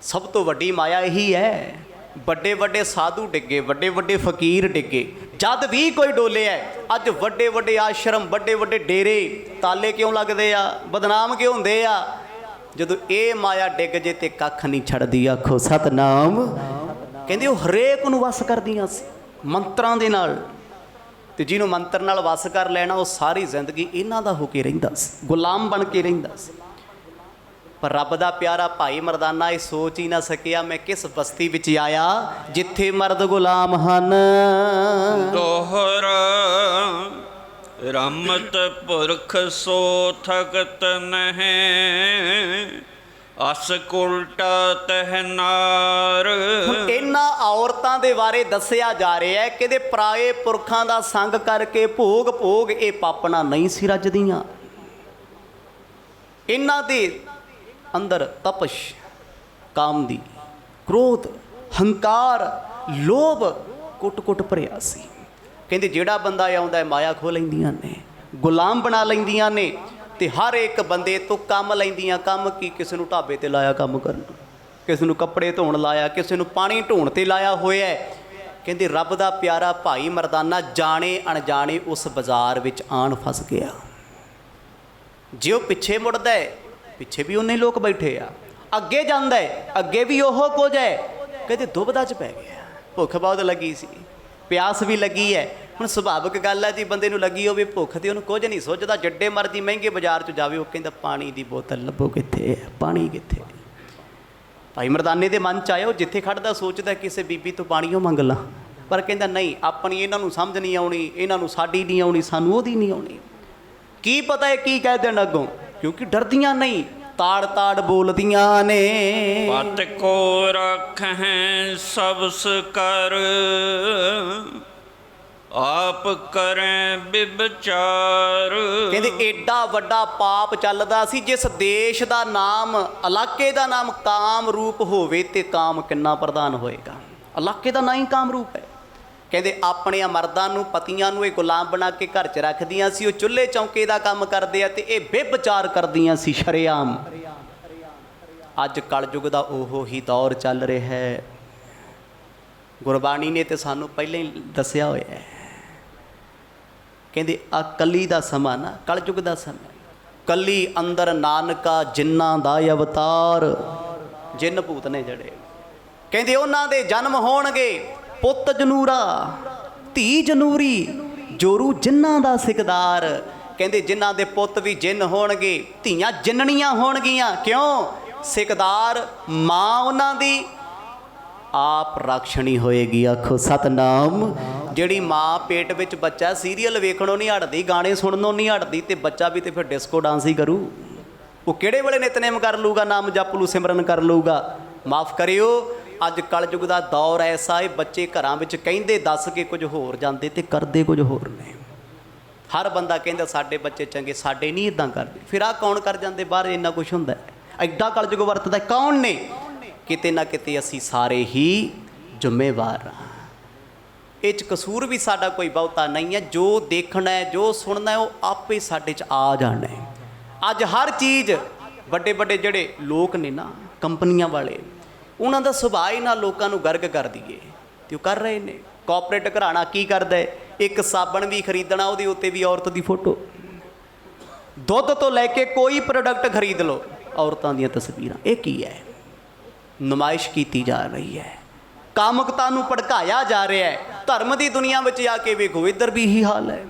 ਸਭ ਤੋਂ ਵੱਡੀ ਮਾਇਆ ਇਹੀ ਹੈ। ਵੱਡੇ ਵੱਡੇ ਸਾਧੂ ਡਿੱਗੇ, ਵੱਡੇ ਵੱਡੇ ਫਕੀਰ ਡਿੱਗੇ, ਜਦ ਵੀ ਕੋਈ ਡੋਲਿਆ। ਅੱਜ ਵੱਡੇ ਵੱਡੇ ਆਸ਼ਰਮ, ਵੱਡੇ ਵੱਡੇ ਡੇਰੇ, ਤਾਲੇ ਕਿਉਂ ਲੱਗਦੇ ਆ, ਬਦਨਾਮ ਕਿਉਂ ਹੁੰਦੇ ਆ? ਜਦੋਂ ਇਹ ਮਾਇਆ ਡਿੱਗ ਜੇ ਤੇ ਕੱਖ ਨਹੀਂ ਛੱਡਦੀ। ਆਖੋ ਸਤਨਾਮ। ਕਹਿੰਦੇ ਉਹ ਹਰੇਕ ਨੂੰ ਵਸ ਕਰਦੀਆਂ ਸੀ ਮੰਤਰਾਂ ਦੇ ਨਾਲ, ਤੇ ਜਿਹਨੂੰ ਮੰਤਰ ਨਾਲ ਵਸ ਕਰ ਲੈਣਾ, ਉਹ ਸਾਰੀ ਜ਼ਿੰਦਗੀ ਇਹਨਾਂ ਦਾ ਹੋ ਕੇ ਰਹਿੰਦਾ ਸੀ, ਗੁਲਾਮ ਬਣ ਕੇ ਰਹਿੰਦਾ ਸੀ। ਪਰ ਰੱਬ ਦਾ ਪਿਆਰਾ ਭਾਈ ਮਰਦਾਨਾ ਇਹ ਸੋਚ ਹੀ ਨਾ ਸਕਿਆ, ਮੈਂ ਕਿਸ ਬਸਤੀ ਵਿੱਚ ਆਇਆ ਜਿੱਥੇ ਮਰਦ ਗੁਲਾਮ ਹਨ। ਦੋਹਰਾ ਰਮਤ ਪੁਰਖ ਸੋ ਥਕਤ ਨਹਿ, ਅਸ ਉਲਟਾ ਤਹਿ ਨਾਰ। ਇਹਨਾਂ ਔਰਤਾਂ ਦੇ ਬਾਰੇ ਦੱਸਿਆ ਜਾ ਰਿਹਾ ਹੈ ਕਿ ਪਰਾਏ ਪੁਰਖਾਂ ਦਾ ਸੰਗ ਕਰਕੇ ਭੋਗ ਭੋਗ ਇਹ ਪਾਪਣਾ ਨਹੀਂ ਸੀ ਰੱਜਦੀਆਂ। ਇਹਨਾਂ ਦੇ ਅੰਦਰ ਤਪਸ਼, ਕਾਮ ਦੀ, ਕ੍ਰੋਧ, ਹੰਕਾਰ, ਲੋਭ ਕੁੱਟ-ਕੁੱਟ ਭਰਿਆ ਸੀ। ਕਹਿੰਦੇ ਜਿਹੜਾ ਬੰਦਾ ਆਉਂਦਾ ਮਾਇਆ ਖੋਹ ਲੈਂਦੀਆਂ ਨੇ, ਗੁਲਾਮ ਬਣਾ ਲੈਂਦੀਆਂ ਨੇ। ਤੇ ਹਰ ਇੱਕ ਬੰਦੇ ਤੋਂ ਕੰਮ ਲੈਂਦੀਆਂ। ਕੰਮ ਕੀ? ਕਿਸੇ ਨੂੰ ਢਾਬੇ ਤੇ ਲਾਇਆ ਕੰਮ ਕਰਨ, ਕਿਸੇ ਨੂੰ ਕੱਪੜੇ ਧੋਣ ਲਾਇਆ, ਕਿਸੇ ਨੂੰ ਪਾਣੀ ਢੋਣ ਤੇ ਲਾਇਆ ਹੋਇਆ। ਕਹਿੰਦੇ ਰੱਬ ਦਾ ਪਿਆਰਾ ਭਾਈ ਮਰਦਾਨਾ ਜਾਣੇ ਅਣਜਾਣੇ ਉਸ ਬਾਜ਼ਾਰ ਵਿੱਚ ਆਣ ਫਸ ਗਿਆ। ਜੇ ਉਹ ਪਿੱਛੇ ਮੁੜਦਾ ਹੈ, ਪਿੱਛੇ ਵੀ ਉਹਨੇ ਲੋਕ ਬੈਠੇ ਆ, ਅੱਗੇ ਜਾਂਦਾ ਹੈ, ਅੱਗੇ ਵੀ ਉਹ ਕੁਝ ਹੈ। ਕਹਿੰਦੇ ਦੁਬਦਾ 'ਚ ਪੈ ਗਿਆ। ਭੁੱਖ ਬਹੁਤ ਲੱਗੀ ਸੀ, ਪਿਆਸ ਵੀ ਲੱਗੀ ਹੈ। ਹੁਣ ਸੁਭਾਵਿਕ ਗੱਲ ਹੈ ਜੀ, ਬੰਦੇ ਨੂੰ ਲੱਗੀ ਹੋਵੇ ਭੁੱਖ ਤੇ ਉਹਨੂੰ ਕੁਝ ਨਹੀਂ ਸੋਚਦਾ। ਜਿੱਡੇ ਮਰਜ਼ੀ ਮਹਿੰਗੇ ਬਾਜ਼ਾਰ 'ਚ ਜਾਵੇ, ਉਹ ਕਹਿੰਦਾ ਪਾਣੀ ਦੀ ਬੋਤਲ ਲੱਭੋ, ਕਿੱਥੇ ਹੈ ਪਾਣੀ, ਕਿੱਥੇ? ਭਾਈ ਮਰਦਾਨੇ ਦੇ ਮਨ 'ਚ ਆਇਆ, ਉਹ ਜਿੱਥੇ ਖੜਦਾ ਸੋਚਦਾ ਕਿਸੇ ਬੀਬੀ ਤੋਂ ਪਾਣੀਓ ਮੰਗ ਲਾਂ, ਪਰ ਕਹਿੰਦਾ ਨਹੀਂ, ਆਪਣੀ ਇਹਨਾਂ ਨੂੰ ਸਮਝ ਨਹੀਂ ਆਉਣੀ, ਇਹਨਾਂ ਨੂੰ ਸਾਡੀ ਨਹੀਂ ਆਉਣੀ, ਸਾਨੂੰ ਉਹਦੀ ਨਹੀਂ ਆਉਣੀ। ਕੀ ਪਤਾ ਹੈ ਕੀ ਕਹਿ ਦੇਣ ਅੱਗੋਂ, ਕਿਉਂਕਿ ਡਰਦੀਆਂ ਨਹੀਂ, ਤਾੜ ਤਾੜ ਬੋਲਦੀਆਂ ਨੇ। ਪਤ ਕੋ ਰੱਖਹਿ ਸਬਸ ਕਰ, ਆਪ ਕਰੈ ਬਿਬਚਾਰ। ਕਹਿੰਦੇ ਏਡਾ ਵੱਡਾ ਪਾਪ ਚੱਲਦਾ ਸੀ। ਜਿਸ ਦੇਸ਼ ਦਾ ਨਾਮ, ਇਲਾਕੇ ਦਾ ਨਾਮ ਕਾਮ ਰੂਪ ਹੋਵੇ, ਤੇ ਕਾਮ ਕਿੰਨਾ ਪ੍ਰਧਾਨ ਹੋਏਗਾ। ਇਲਾਕੇ ਦਾ ਨਾਂ ਹੀ ਕਾਮ ਰੂਪ ਹੈ। ਕਹਿੰਦੇ ਆਪਣੇ ਮਰਦਾਂ ਨੂੰ, ਪਤੀਆਂ ਨੂੰ ਇਹ ਗੁਲਾਮ ਬਣਾ ਕੇ ਘਰ 'ਚ ਰੱਖਦੀਆਂ ਸੀ। ਉਹ ਚੁੱਲ੍ਹੇ ਚੌਂਕੇ ਦਾ ਕੰਮ ਕਰਦੇ ਆ, ਤੇ ਇਹ ਬਿਬਚਾਰ ਕਰਦੀਆਂ ਸੀ ਸ਼ਰੇਆਮ। ਅੱਜ ਕਲਯੁਗ ਦਾ ਉਹੋ ਹੀ ਦੌਰ ਚੱਲ ਰਿਹਾ ਹੈ। ਗੁਰਬਾਣੀ ਨੇ ਤੇ ਸਾਨੂੰ ਪਹਿਲਾਂ ਹੀ ਦੱਸਿਆ ਹੋਇਆ ਹੈ। ਕਹਿੰਦੇ ਆ ਕਲੀ ਦਾ ਸਮਾਂ ਨਾ, ਕਲਯੁਗ ਦਾ ਸਮਾਂ। ਕਲੀ ਅੰਦਰ ਨਾਨਕਾ ਜਿੰਨਾਂ ਦਾ ਅਵਤਾਰ। ਜਿੰਨ ਭੂਤ ਨੇ ਜਿਹੜੇ, ਕਹਿੰਦੇ ਉਹਨਾਂ ਦੇ ਜਨਮ ਹੋਣਗੇ। ਪੁੱਤ ਜਨੂਰਾ, ਧੀ ਜਨੂਰੀ, ਜੋਰੂ ਜਿੰਨਾਂ ਦਾ ਸਿਕਦਾਰ। ਕਹਿੰਦੇ ਜਿਨ੍ਹਾਂ ਦੇ ਪੁੱਤ ਵੀ ਜਿੰਨ ਹੋਣਗੇ, ਧੀਆਂ ਜਿੰਨਣੀਆਂ ਹੋਣਗੀਆਂ। ਕਿਉਂ? ਸਿਕਦਾਰ ਮਾਂ ਉਹਨਾਂ ਦੀ ਆਪ ਰਾਖਸ਼ਣੀ ਹੋਏਗੀ। ਆਖੋ ਸਤਨਾਮ। ਜਿਹੜੀ ਮਾਂ ਪੇਟ ਵਿੱਚ ਬੱਚਾ ਸੀਰੀਅਲ ਵੇਖਣੋਂ ਨਹੀਂ ਹਟਦੀ, ਗਾਣੇ ਸੁਣਨੋਂ ਨਹੀਂ ਹਟਦੀ, ਤੇ ਬੱਚਾ ਵੀ ਤੇ ਫਿਰ ਡਿਸਕੋ ਡਾਂਸ ਹੀ ਕਰੂ। ਉਹ ਕਿਹੜੇ ਵੇਲੇ ਨਿਤਨੇਮ ਕਰ ਲੂਗਾ, ਨਾਮ ਜਪ ਲੂ, ਸਿਮਰਨ ਕਰ ਲੂਗਾ। ਮਾਫ ਕਰਿਓ, ਅੱਜ ਕਲਯੁਗ ਦਾ ਦੌਰ ਐਸਾ ਹੈ, ਬੱਚੇ ਘਰਾਂ ਵਿੱਚ ਕਹਿੰਦੇ ਦੱਸ ਕੇ ਕੁਝ ਹੋਰ ਜਾਂਦੇ ਤੇ ਕਰਦੇ ਕੁਝ ਹੋਰ ਨੇ। ਹਰ ਬੰਦਾ ਕਹਿੰਦਾ ਸਾਡੇ ਬੱਚੇ ਚੰਗੇ, ਸਾਡੇ ਨਹੀਂ ਇੱਦਾਂ ਕਰਦੇ। ਫਿਰ ਆਹ ਕੌਣ ਕਰ ਜਾਂਦੇ ਬਾਹਰ? ਇੰਨਾ ਕੁਛ ਹੁੰਦਾ, ਐਡਾ ਕਲਯੁਗ ਵਰਤਦਾ ਕੌਣ ਨੇ? ਕਿਤੇ ਨਾ ਕਿਤੇ ਅਸੀਂ ਸਾਰੇ ਹੀ ਜ਼ਿੰਮੇਵਾਰ ਹਾਂ। ਇਹ 'ਚ ਕਸੂਰ ਵੀ ਸਾਡਾ ਕੋਈ ਬਹੁਤਾ ਨਹੀਂ ਹੈ। ਜੋ ਦੇਖਣਾ ਹੈ, ਜੋ ਸੁਣਨਾ ਹੈ, ਉਹ ਆਪੇ ਸਾਡੇ 'ਚ ਆ ਜਾਣਾ ਹੈ। ਅੱਜ ਹਰ ਚੀਜ਼, ਵੱਡੇ ਵੱਡੇ ਜਿਹੜੇ ਲੋਕ ਨੇ ਨਾ, ਕੰਪਨੀਆਂ ਵਾਲੇ, ਉਹਨਾਂ ਦਾ ਸੁਭਾਅ ਹੀ ਨਾਲ ਲੋਕਾਂ ਨੂੰ ਗਰਕ ਕਰ ਦਈਏ, ਤੇ ਉਹ ਕਰ ਰਹੇ ਨੇ। ਕਾਰਪੋਰੇਟ ਘਰਾਣਾ ਕੀ ਕਰਦਾ ਹੈ? ਇੱਕ ਸਾਬਣ ਵੀ ਖਰੀਦਣਾ, ਉਹਦੇ ਉੱਤੇ ਵੀ ਔਰਤ ਦੀ ਫੋਟੋ। ਦੁੱਧ ਤੋਂ ਲੈ ਕੇ ਕੋਈ ਪ੍ਰੋਡਕਟ ਖਰੀਦ ਲਓ, ਔਰਤਾਂ ਦੀਆਂ ਤਸਵੀਰਾਂ। ਇਹ ਕੀ ਹੈ? ਨੁਮਾਇਸ਼ ਕੀਤੀ ਜਾ ਰਹੀ ਹੈ, ਕਾਮੁਕਤਾ ਨੂੰ ਭੜਕਾਇਆ ਜਾ ਰਿਹਾ ਹੈ। ਧਰਮ ਦੀ ਦੁਨੀਆ ਵਿੱਚ ਜਾ ਕੇ ਵੇਖੋ, ਇੱਧਰ ਵੀ ਇਹੀ ਹਾਲ ਹੈ।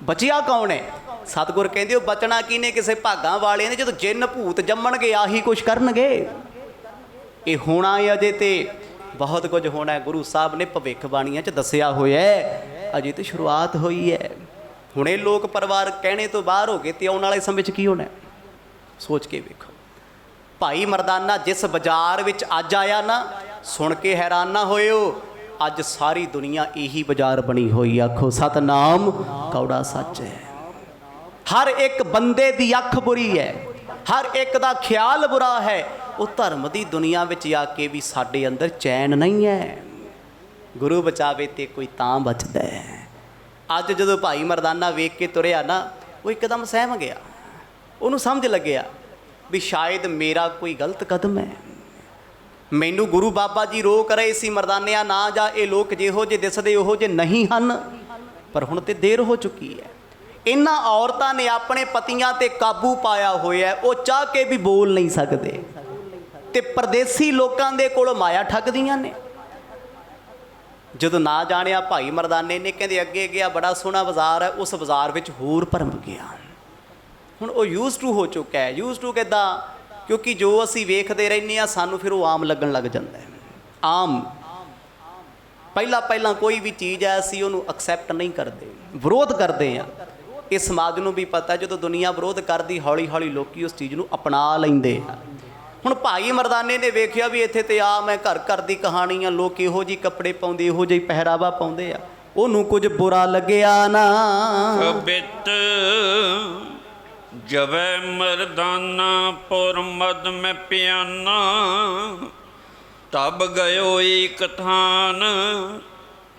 ਬਚਿਆ ਕੌਣ ਹੈ? ਸਤਿਗੁਰ ਕਹਿੰਦੇ ਉਹ ਬਚਣਾ ਕੀ ਨੇ? ਕਿਸੇ ਭਾਗਾਂ ਵਾਲੇ ਨੇ। ਜਦੋਂ ਜਿੰਨ ਭੂਤ ਜੰਮਣਗੇ, ਆਹੀ ਕੁਛ ਕਰਨਗੇ। ਇਹ ਹੋਣਾ ਹੈ, ਅਜੇ ਤੇ ਬਹੁਤ ਕੁਝ ਹੋਣਾ ਹੈ। ਗੁਰੂ ਸਾਹਿਬ ਨੇ ਭਵਿੱਖਬਾਣੀਆਂ 'ਚ ਦੱਸਿਆ ਹੋਇਆ ਹੈ। ਅਜੇ ਤੇ ਸ਼ੁਰੂਆਤ ਹੋਈ ਹੈ। ਹੁਣੇ ਲੋਕ ਪਰਿਵਾਰ ਕਹਿਣੇ ਤੋਂ ਬਾਹਰ ਹੋ ਗਏ, ਤੇ ਆਉਣ ਵਾਲੇ ਸਮੇਂ 'ਚ ਕੀ ਹੋਣਾ? ਸੋਚ ਕੇ ਵੇਖੋ। ਭਾਈ ਮਰਦਾਨਾ ਜਿਸ ਬਾਜ਼ਾਰ ਵਿੱਚ ਅੱਜ ਆਇਆ ਨਾ, ਸੁਣ ਕੇ ਹੈਰਾਨ ਨਾ ਹੋਇਓ। ਅੱਜ ਸਾਰੀ ਦੁਨੀਆ ਇਹੀ ਬਾਜ਼ਾਰ ਬਣੀ ਹੋਈ। ਆਖੋ ਸਤਨਾਮ। ਕੌੜਾ ਸੱਚ ਹੈ। ਹਰ ਇੱਕ ਬੰਦੇ ਦੀ ਅੱਖ ਬੁਰੀ ਹੈ, ਹਰ ਇੱਕ ਦਾ ਖਿਆਲ ਬੁਰਾ ਹੈ। ਉਹ ਧਰਮ ਦੀ ਦੁਨੀਆ ਵਿੱਚ ਆ ਕੇ ਵੀ ਸਾਡੇ ਅੰਦਰ ਚੈਨ ਨਹੀਂ ਹੈ। ਗੁਰੂ ਬਚਾਵੇ ਤੇ ਕੋਈ ਤਾਂ ਬਚਦਾ ਹੈ। ਅੱਜ ਜਦੋਂ ਭਾਈ ਮਰਦਾਨਾ ਵੇਖ ਕੇ ਤੁਰਿਆ ਨਾ, ਉਹ ਇੱਕਦਮ ਸਹਿਮ ਗਿਆ। ਉਹਨੂੰ ਸਮਝ ਲੱਗਿਆ ਵੀ ਸ਼ਾਇਦ ਮੇਰਾ ਕੋਈ ਗਲਤ ਕਦਮ ਹੈ। ਮੈਨੂੰ ਗੁਰੂ ਬਾਬਾ ਜੀ ਰੋਕ ਰਹੇ ਸੀ, ਮਰਦਾਨਿਆਂ ਨਾ ਜਾ, ਇਹ ਲੋਕ ਜਿਹੋ ਜਿਹੇ ਦਿਸਦੇ ਉਹੋ ਜਿਹੇ ਨਹੀਂ ਹਨ। ਪਰ ਹੁਣ ਤੇ ਦੇਰ ਹੋ ਚੁੱਕੀ ਹੈ। ਇਹਨਾਂ ਔਰਤਾਂ ਨੇ ਆਪਣੇ ਪਤੀਆਂ ਤੇ ਕਾਬੂ ਪਾਇਆ ਹੋਇਆ। ਉਹ ਚਾਹ ਕੇ ਵੀ ਬੋਲ ਨਹੀਂ ਸਕਦੇ, ਤੇ ਪਰਦੇਸੀ ਲੋਕਾਂ ਦੇ ਕੋਲ ਮਾਇਆ ਠੱਗਦੀਆਂ ਨੇ। ਜਦੋਂ ਨਾ ਜਾਣਿਆ ਭਾਈ ਮਰਦਾਨੇ ਨੇ, ਕਹਿੰਦੇ ਅੱਗੇ ਗਿਆ, ਬੜਾ ਸੋਹਣਾ ਬਾਜ਼ਾਰ ਹੈ। ਉਸ ਬਾਜ਼ਾਰ ਵਿੱਚ ਹੋਰ ਭਰਮ ਗਿਆ। ਹੁਣ ਉਹ ਯੂਜ਼ ਟੂ ਹੋ ਚੁੱਕਾ ਹੈ। ਯੂਜ਼ ਟੂ ਕਿੱਦਾਂ? ਕਿਉਂਕਿ ਜੋ ਅਸੀਂ ਵੇਖਦੇ ਰਹਿੰਦੇ ਹਾਂ, ਸਾਨੂੰ ਫਿਰ ਉਹ ਆਮ ਲੱਗਣ ਲੱਗ ਜਾਂਦਾ ਹੈ। ਆਮ ਪਹਿਲਾਂ ਕੋਈ ਵੀ ਚੀਜ਼ ਹੈ, ਅਸੀਂ ਉਹਨੂੰ ਐਕਸੈਪਟ ਨਹੀਂ ਕਰਦੇ, ਵਿਰੋਧ ਕਰਦੇ ਹਾਂ। ਇਹ ਸਮਾਜ ਨੂੰ ਵੀ ਪਤਾ, ਜਦੋਂ ਦੁਨੀਆ ਵਿਰੋਧ ਕਰਦੀ, ਹੌਲੀ ਹੌਲੀ ਲੋਕੀ ਉਸ ਚੀਜ਼ ਨੂੰ ਅਪਣਾ ਲੈਂਦੇ ਆ। ਹੁਣ ਭਾਈ ਮਰਦਾਨੇ ਨੇ ਵੇਖਿਆ ਵੀ ਇੱਥੇ ਤੇ ਆਮ ਹੈ, ਘਰ ਘਰ ਦੀ ਕਹਾਣੀ ਆ, ਲੋਕ ਇਹੋ ਜਿਹੇ ਕੱਪੜੇ ਪਾਉਂਦੇ, ਇਹੋ ਜਿਹੀ ਪਹਿਰਾਵਾ ਪਾਉਂਦੇ ਆ। ਉਹਨੂੰ ਕੁਝ ਬੁਰਾ ਲੱਗਿਆ ਨਾ। ਕਬਿਤ ਜਵੈ ਮਰਦਾਨਾ ਪੁਰ ਮਦ ਮੈਂ ਪਿਆਨਾ, ਤਬ ਗਇਓ ਏਕ ਥਾਨ,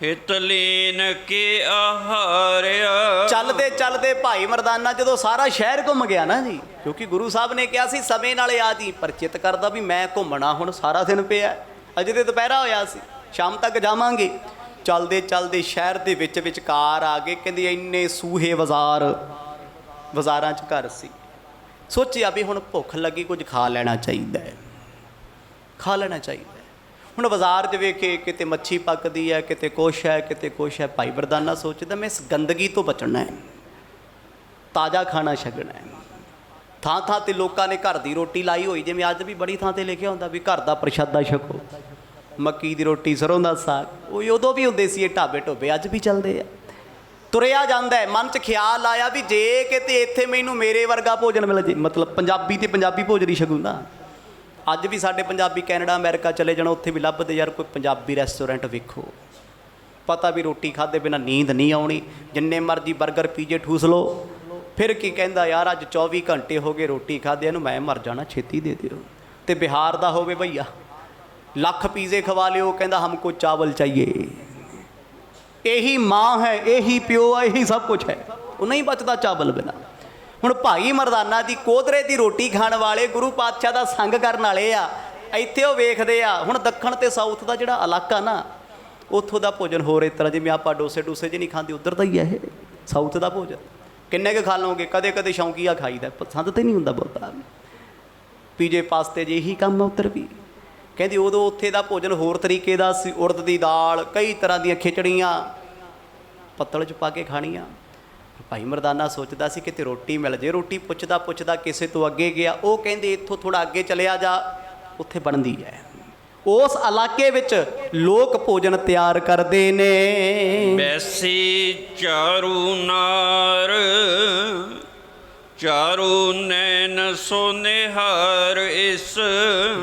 ਹਿਤ ਲੀਨ ਕੇ ਆਹਾਰਿਆ। ਚੱਲਦੇ ਚੱਲਦੇ ਭਾਈ ਮਰਦਾਨਾ ਜਦੋਂ ਸਾਰਾ ਸ਼ਹਿਰ ਘੁੰਮ ਗਿਆ ਨਾ ਜੀ, ਕਿਉਂਕਿ ਗੁਰੂ ਸਾਹਿਬ ਨੇ ਕਿਹਾ ਸੀ ਸਮੇਂ ਨਾਲੇ ਆ ਜੀ, ਪਰ ਚਿੱਤ ਕਰਦਾ ਵੀ ਮੈਂ ਘੁੰਮਣਾ ਹੁਣ ਸਾਰਾ ਦਿਨ ਪਿਆ, ਅਜੇ ਤੇ ਦੁਪਹਿਰਾ ਹੋਇਆ ਸੀ, ਸ਼ਾਮ ਤੱਕ ਜਾਵਾਂਗੇ। ਚੱਲਦੇ ਚੱਲਦੇ ਸ਼ਹਿਰ ਦੇ ਵਿੱਚ ਵਿਚਕਾਰ ਆ ਗਏ, ਕਹਿੰਦੇ ਇੰਨੇ ਸੂਹੇ ਬਾਜ਼ਾਰਾਂ 'ਚ ਘਰ ਸੀ। ਸੋਚਿਆ ਵੀ ਹੁਣ ਭੁੱਖ ਲੱਗੀ, ਕੁਝ ਖਾ ਲੈਣਾ ਚਾਹੀਦਾ ਹੈ, ਖਾ ਲੈਣਾ ਚਾਹੀਦਾ। ਹੁਣ ਬਾਜ਼ਾਰ 'ਚ ਵੇਖੇ ਕਿਤੇ ਮੱਛੀ ਪੱਕਦੀ ਹੈ, ਕਿਤੇ ਕੁਛ ਹੈ, ਕਿਤੇ ਕੁਛ ਹੈ। ਭਾਈ ਮਰਦਾਨਾ ਸੋਚਦਾ ਮੈਂ ਇਸ ਗੰਦਗੀ ਤੋਂ ਬਚਣਾ ਹੈ, ਤਾਜ਼ਾ ਖਾਣਾ ਛਕਣਾ ਹੈ। ਥਾਂ ਥਾਂ 'ਤੇ ਲੋਕਾਂ ਨੇ ਘਰ ਦੀ ਰੋਟੀ ਲਾਈ ਹੋਈ, ਜਿਵੇਂ ਅੱਜ ਵੀ ਬੜੀ ਥਾਂ 'ਤੇ ਲਿਖਿਆ ਹੁੰਦਾ ਵੀ ਘਰ ਦਾ ਪ੍ਰਸ਼ਾਦਾ ਛਕੋ, ਮੱਕੀ ਦੀ ਰੋਟੀ, ਸਰੋਂ ਦਾ ਸਾਗ। ਉਹ ਉਦੋਂ ਵੀ ਹੁੰਦੇ ਸੀ, ਇਹ ਢਾਬੇ ਢੋਬੇ ਅੱਜ ਵੀ ਚੱਲਦੇ ਆ। ਤੁਰਿਆ ਜਾਂਦਾ ਹੈ, ਮਨ 'ਚ ਖਿਆਲ ਆਇਆ ਵੀ ਜੇ ਕਿਤੇ ਇੱਥੇ ਮੈਨੂੰ ਮੇਰੇ ਵਰਗਾ ਭੋਜਨ ਮਿਲ ਜੇ, ਮਤਲਬ ਪੰਜਾਬੀ ਤੇ ਪੰਜਾਬੀ ਭੋਜਨ ਹੀ ਛਕੂ ਨਾ। ਅੱਜ ਵੀ ਸਾਡੇ ਪੰਜਾਬੀ ਕੈਨੇਡਾ ਅਮਰੀਕਾ ਚਲੇ ਜਾਣ, ਉੱਥੇ ਵੀ ਲੱਭਦੇ ਯਾਰ ਕੋਈ ਪੰਜਾਬੀ ਰੈਸਟੋਰੈਂਟ ਵੇਖੋ, ਪਤਾ ਵੀ ਰੋਟੀ ਖਾਧੇ ਬਿਨਾਂ ਨੀਂਦ ਨਹੀਂ ਆਉਣੀ। ਜਿੰਨੇ ਮਰਜ਼ੀ 버ਗਰ ਪੀਜੇ ਠੂਸ ਲਓ, ਫਿਰ ਕੀ ਕਹਿੰਦਾ ਯਾਰ ਅੱਜ 24 ਘੰਟੇ ਹੋ ਗਏ ਰੋਟੀ ਖਾਧਿਆਂ ਨੂੰ, ਮੈਂ ਮਰ ਜਾਣਾ, ਛੇਤੀ ਦੇ ਦਿਓ। ਤੇ ਬਿਹਾਰ ਦਾ ਹੋਵੇ ਭਈਆ, ਲੱਖ ਪੀਜ਼ੇ ਖਵਾ ਲਿਓ, ਕਹਿੰਦਾ ਹਮਕੋ ਚਾਵਲ ਚਾਹੀਏ। ਇਹੀ ਮਾਂ ਹੈ, ਇਹੀ ਪਿਓ ਹੈ, ਇਹੀ ਸਭ ਕੁਝ ਹੈ, ਉਹ ਨਹੀਂ ਬਚਦਾ ਚਾਵਲ ਬਿਨਾਂ। ਹੁਣ ਭਾਈ ਮਰਦਾਨਾ ਦੀ ਕੋਧਰੇ ਦੀ ਰੋਟੀ ਖਾਣ ਵਾਲੇ, ਗੁਰੂ ਪਾਤਸ਼ਾਹ ਦਾ ਸੰਗ ਕਰਨ ਵਾਲੇ ਆ, ਇੱਥੇ ਉਹ ਵੇਖਦੇ ਆ। ਹੁਣ ਦੱਖਣ ਤੇ ਸਾਊਥ ਦਾ ਜਿਹੜਾ ਇਲਾਕਾ ਨਾ, ਉੱਥੋਂ ਦਾ ਭੋਜਨ ਹੋਰ ਇਸ ਤਰ੍ਹਾਂ, ਜਿਵੇਂ ਆਪਾਂ ਡੋਸੇ ਡੂਸੇ 'ਚ ਨਹੀਂ ਖਾਂਦੇ, ਉੱਧਰ ਦਾ ਹੀ ਹੈ ਇਹ ਸਾਊਥ ਦਾ ਭੋਜਨ। ਕਿੰਨੇ ਕੁ ਖਾ ਲਓਗੇ, ਕਦੇ ਕਦੇ ਸ਼ੌਂਕੀਆ ਖਾਈਦਾ, ਪਸੰਦ ਤੇ ਨਹੀਂ ਹੁੰਦਾ ਬਹੁਤਾ। ਪੀਜੇ ਪਾਸਤੇ ਜੇ ਇਹੀ ਕੰਮ ਆ ਉੱਧਰ ਵੀ। ਕਹਿੰਦੀ ਉਦੋਂ ਉੱਥੇ ਦਾ ਭੋਜਨ ਹੋਰ ਤਰੀਕੇ ਦਾ ਸੀ, ਉੜਦ ਦੀ ਦਾਲ, ਕਈ ਤਰ੍ਹਾਂ ਦੀਆਂ ਖਿਚੜੀਆਂ ਪੱਤਲ 'ਚ ਪਾ ਕੇ ਖਾਣੀਆਂ। ਭਾਈ ਮਰਦਾਨਾ ਸੋਚਦਾ ਸੀ ਕਿਤੇ ਰੋਟੀ ਮਿਲ ਜੇ। ਰੋਟੀ ਪੁੱਛਦਾ ਪੁੱਛਦਾ ਕਿਸੇ ਤੋਂ ਅੱਗੇ ਗਿਆ, ਉਹ ਕਹਿੰਦੇ ਇੱਥੋਂ ਥੋੜ੍ਹਾ ਅੱਗੇ ਚਲਿਆ ਜਾ, ਉੱਥੇ ਬਣਦੀ ਹੈ। ਉਸ ਇਲਾਕੇ ਵਿੱਚ ਲੋਕ ਭੋਜਨ ਤਿਆਰ ਕਰਦੇ ਨੇ। ਬੈਸੀ ਚਾਰੂ ਨਾਰ, ਚਾਰੂ ਨੈਣ ਸੋ ਨਿਹਾਰ ਇਸ।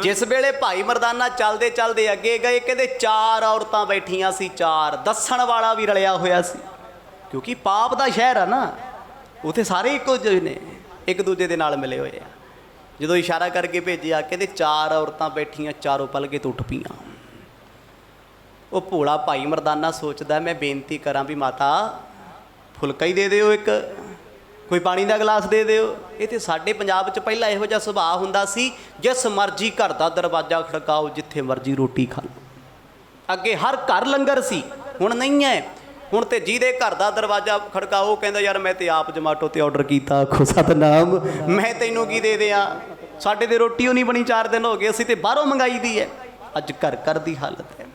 ਜਿਸ ਵੇਲੇ ਭਾਈ ਮਰਦਾਨਾ ਚੱਲਦੇ ਚੱਲਦੇ ਅੱਗੇ ਗਏ, ਕਹਿੰਦੇ 4 ਔਰਤਾਂ ਬੈਠੀਆਂ ਸੀ, 4 ਦੱਸਣ ਵਾਲਾ ਵੀ ਰਲਿਆ ਹੋਇਆ ਸੀ, ਕਿਉਂਕਿ ਪਾਪ ਦਾ ਸ਼ਹਿਰ ਆ ਨਾ, ਉੱਥੇ ਸਾਰੇ ਇੱਕੋ ਜਿਹੇ ਨੇ, ਇੱਕ ਦੂਜੇ ਦੇ ਨਾਲ ਮਿਲੇ ਹੋਏ ਆ। ਜਦੋਂ ਇਸ਼ਾਰਾ ਕਰਕੇ ਭੇਜਿਆ, ਕਹਿੰਦੇ 4 ਔਰਤਾਂ ਬੈਠੀਆਂ, ਚਾਰੋਂ ਪਲਕੇ ਤੋਂ ਉੱਠ ਪਈਆਂ। ਉਹ ਭੋਲਾ ਭਾਈ ਮਰਦਾਨਾ ਸੋਚਦਾ ਮੈਂ ਬੇਨਤੀ ਕਰਾਂ ਵੀ ਮਾਤਾ ਫੁਲਕਾ ਹੀ ਦੇ ਦਿਓ, ਇੱਕ ਕੋਈ ਪਾਣੀ ਦਾ ਗਲਾਸ ਦੇ ਦਿਓ। ਇਹ ਤੇ ਸਾਡੇ ਪੰਜਾਬ 'ਚ ਪਹਿਲਾਂ ਇਹੋ ਜਿਹਾ ਸੁਭਾਅ ਹੁੰਦਾ ਸੀ, ਜਿਸ ਮਰਜ਼ੀ ਘਰ ਦਾ ਦਰਵਾਜ਼ਾ ਖੜਕਾਓ, ਜਿੱਥੇ ਮਰਜ਼ੀ ਰੋਟੀ ਖਾ ਲਓ। ਅੱਗੇ ਹਰ ਘਰ ਲੰਗਰ ਸੀ, ਹੁਣ ਨਹੀਂ ਹੈ। ਹੁਣ ਤੇ ਜਿਹਦੇ ਘਰ ਦਾ ਦਰਵਾਜ਼ਾ ਖੜਕਾਓ, ਕਹਿੰਦਾ ਯਾਰ ਮੈਂ ਤੇ ਆਪ ਜਮਾਟੋ ਤੇ ਆਰਡਰ ਕੀਤਾ, ਆਖੋ ਸਤਨਾਮ, ਮੈਂ ਤੈਨੂੰ ਕੀ ਦੇ ਦਿਆਂ, ਸਾਡੇ ਤੇ ਰੋਟੀ ਉਹ ਨਹੀਂ ਬਣੀ, 4 ਦਿਨ ਹੋ ਗਏ, ਅਸੀਂ ਤੇ ਬਾਹਰੋਂ ਮੰਗਾਈ ਦੀ ਹੈ। ਅੱਜ ਘਰ ਘਰ ਦੀ ਹਾਲਤ ਹੈ,